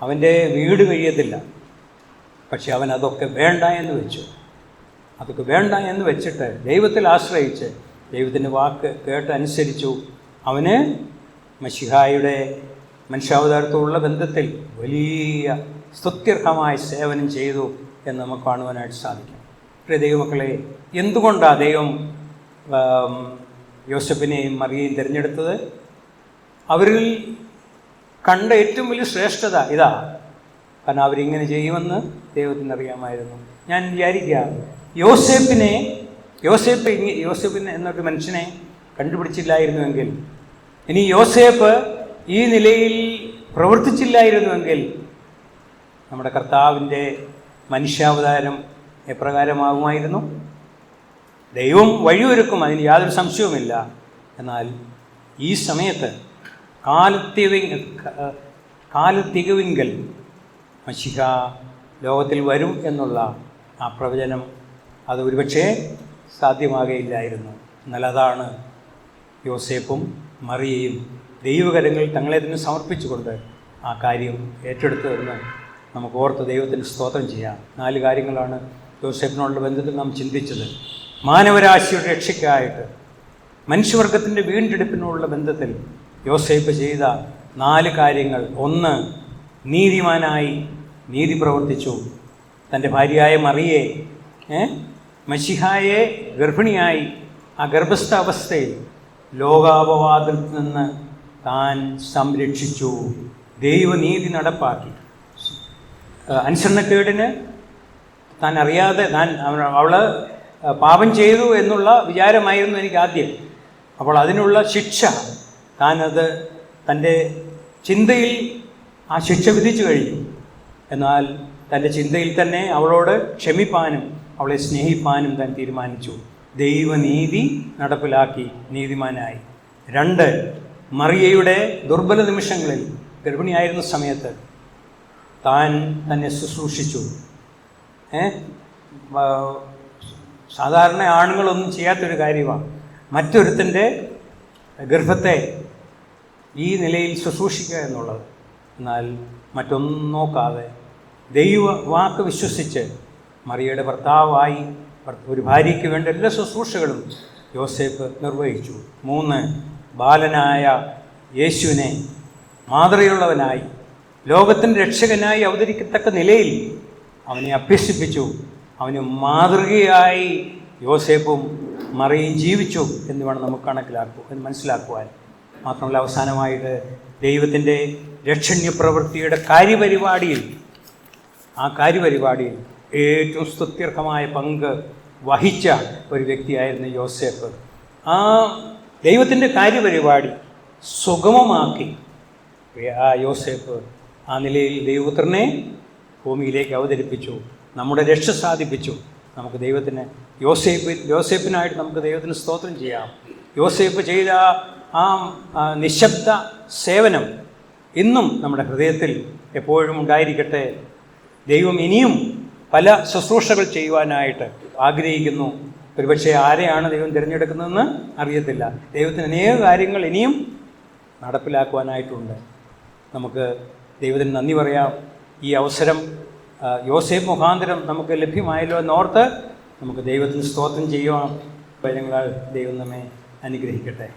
അവൻ്റെ വീട് കഴിയത്തില്ല. പക്ഷെ അവൻ അതൊക്കെ വേണ്ട എന്ന് വെച്ചു. അതൊക്കെ വേണ്ട എന്ന് വെച്ചിട്ട് ദൈവത്തിൽ ആശ്രയിച്ച് ദൈവത്തിൻ്റെ വാക്ക് കേട്ട് അനുസരിച്ചു. അവന് മശിഹായുടെ മനുഷ്യാവതാരത്തോടുള്ള ബന്ധത്തിൽ വലിയ സ്തുത്യർഹമായ സേവനം ചെയ്തു എന്ന് നമുക്ക് കാണുവാനായിട്ട് സാധിക്കും. പ്രിയ ദൈവമക്കളെ, എന്തുകൊണ്ടാണ് ദൈവം യോസേപ്പിനെയും മറിയയും തിരഞ്ഞെടുത്തത്? അവരിൽ കണ്ട ഏറ്റവും വലിയ ശ്രേഷ്ഠത ഇതാ. കാരണം അവരിങ്ങനെ ചെയ്യുമെന്ന് ദൈവത്തിന് അറിയാമായിരുന്നു. ഞാൻ വിചാരിക്കുക, യോസേപ്പിനെ എന്നൊരു മനുഷ്യനെ കണ്ടുപിടിച്ചില്ലായിരുന്നുവെങ്കിൽ, ഇനി യോസേപ്പ് ഈ നിലയിൽ പ്രവർത്തിച്ചില്ലായിരുന്നുവെങ്കിൽ നമ്മുടെ കർത്താവിൻ്റെ മനുഷ്യാവതാരം എപ്രകാരമാകുമായിരുന്നു? ദൈവം വഴിയൊരുക്കും, അതിന് യാതൊരു സംശയവുമില്ല. എന്നാൽ ഈ സമയത്ത് കാലത്തികവിങ്കൽ മശിഹ ലോകത്തിൽ വരും എന്നുള്ള ആ പ്രവചനം അത് ഒരുപക്ഷേ സാധ്യമാകുകയില്ലായിരുന്നു. എന്നാൽ അതാണ് യോസേപ്പും മറിയയും ദൈവകരങ്ങളിൽ തങ്ങളെ തന്നെ സമർപ്പിച്ചുകൊണ്ട് ആ കാര്യം ഏറ്റെടുത്തതെന്ന് നമുക്ക് ഓർത്ത് ദൈവത്തിന് സ്തോത്രം ചെയ്യാം. 4 കാര്യങ്ങളാണ് യോസേപ്പിനോടുള്ള ബന്ധത്തിൽ നാം ചിന്തിച്ചത്. മാനവരാശിയുടെ രക്ഷയ്ക്കായിട്ട്, മനുഷ്യവർഗത്തിൻ്റെ വീണ്ടെടുപ്പിനുള്ള ബന്ധത്തിൽ യോസേപ്പ് ചെയ്ത 4 കാര്യങ്ങൾ. 1, നീതിമാനായി നീതി പ്രവർത്തിച്ചു. തൻ്റെ ഭാര്യയായ മറിയെ, മശിഹായെ ഗർഭിണിയായി ആ ഗർഭസ്ഥ അവസ്ഥയിൽ ലോകാപവാദത്തിൽ നിന്ന് താൻ സംരക്ഷിച്ചു. ദൈവനീതി നടപ്പാക്കി. അനുസരണക്കേടിന് താൻ അറിയാതെ അവൾ പാപം ചെയ്തു എന്നുള്ള വിചാരമായിരുന്നു എനിക്ക് ആദ്യം. അപ്പോൾ അതിനുള്ള ശിക്ഷ താനത് തൻ്റെ ചിന്തയിൽ ആ ശിക്ഷ വിധിച്ചു കഴിഞ്ഞു. എന്നാൽ തൻ്റെ ചിന്തയിൽ തന്നെ അവളോട് ക്ഷമിപ്പാനും അവളെ സ്നേഹിപ്പാനും താൻ തീരുമാനിച്ചു. ദൈവനീതി നടപ്പിലാക്കി നീതിമാനായി. 2, മറിയയുടെ ദുർബല നിമിഷങ്ങളിൽ ഗർഭിണിയായിരുന്ന സമയത്ത് താൻ തന്നെ ശുശ്രൂഷിച്ചു. സാധാരണ ആണുങ്ങളൊന്നും ചെയ്യാത്തൊരു കാര്യമാണ് മറ്റൊരുത്തൻ്റെ ഗർഭത്തെ ഈ നിലയിൽ ശുശ്രൂഷിക്കുക എന്നുള്ളത്. എന്നാൽ മറ്റൊന്നും നോക്കാതെ ദൈവ വാക്ക് വിശ്വസിച്ച് മറിയയുടെ ഭർത്താവായി ഒരു ഭാര്യയ്ക്ക് വേണ്ട എല്ലാ ശുശ്രൂഷകളും യോസേപ്പ് നിർവഹിച്ചു. 3, ബാലനായ യേശുവിനെ മാതൃകയുള്ളവനായി ലോകത്തിൻ്റെ രക്ഷകനായി അവതരിക്കത്തക്ക നിലയിൽ അവനെ അഭ്യസിപ്പിച്ചു. അവന് മാതൃകയായി യോസേപ്പും മറിയയും ജീവിച്ചു എന്ന് വേണം നമുക്ക് മനസ്സിലാക്കുവാൻ. മാത്രമല്ല, അവസാനമായിട്ട് ദൈവത്തിൻ്റെ രക്ഷണ്യ പ്രവൃത്തിയുടെ കാര്യപരിപാടിയിൽ ഏറ്റവും സ്തുത്യർഹമായ പങ്ക് വഹിച്ച ഒരു വ്യക്തിയായിരുന്നു യോസേപ്പ്. ആ ദൈവത്തിൻ്റെ കാര്യപരിപാടി സുഗമമാക്കി ആ യോസേപ്പ് ആ നിലയിൽ ദൈവപുത്രനെ ഭൂമിയിലേക്ക് അവതരിപ്പിച്ചു, നമ്മുടെ രക്ഷ സാധിപ്പിച്ചു. നമുക്ക് ദൈവത്തിന് യോസേപ്പിനായിട്ട് നമുക്ക് ദൈവത്തിന് സ്തോത്രം ചെയ്യാം. യോസേപ്പ് ചെയ്ത ആ നിശബ്ദ സേവനം ഇന്നും നമ്മുടെ ഹൃദയത്തിൽ എപ്പോഴും ഉണ്ടായിരിക്കട്ടെ. ദൈവം ഇനിയും പല ശുശ്രൂഷകൾ ചെയ്യുവാനായിട്ട് ആഗ്രഹിക്കുന്നു. ഒരുപക്ഷെ ആരെയാണ് ദൈവം തിരഞ്ഞെടുക്കുന്നതെന്ന് അറിയത്തില്ല. ദൈവത്തിന് അനേക കാര്യങ്ങൾ ഇനിയും നടപ്പിലാക്കുവാനായിട്ടുണ്ട്. നമുക്ക് ദൈവത്തിന് നന്ദി പറയാം. ഈ അവസരം യോസേപ്പ് മുഖാന്തരം നമുക്ക് ലഭ്യമായല്ലോ എന്നോർത്ത് നമുക്ക് ദൈവത്തിന് സ്തോത്രം ചെയ്യുവാൻ. കാര്യങ്ങളാൽ ദൈവം നമ്മെ അനുഗ്രഹിക്കട്ടെ.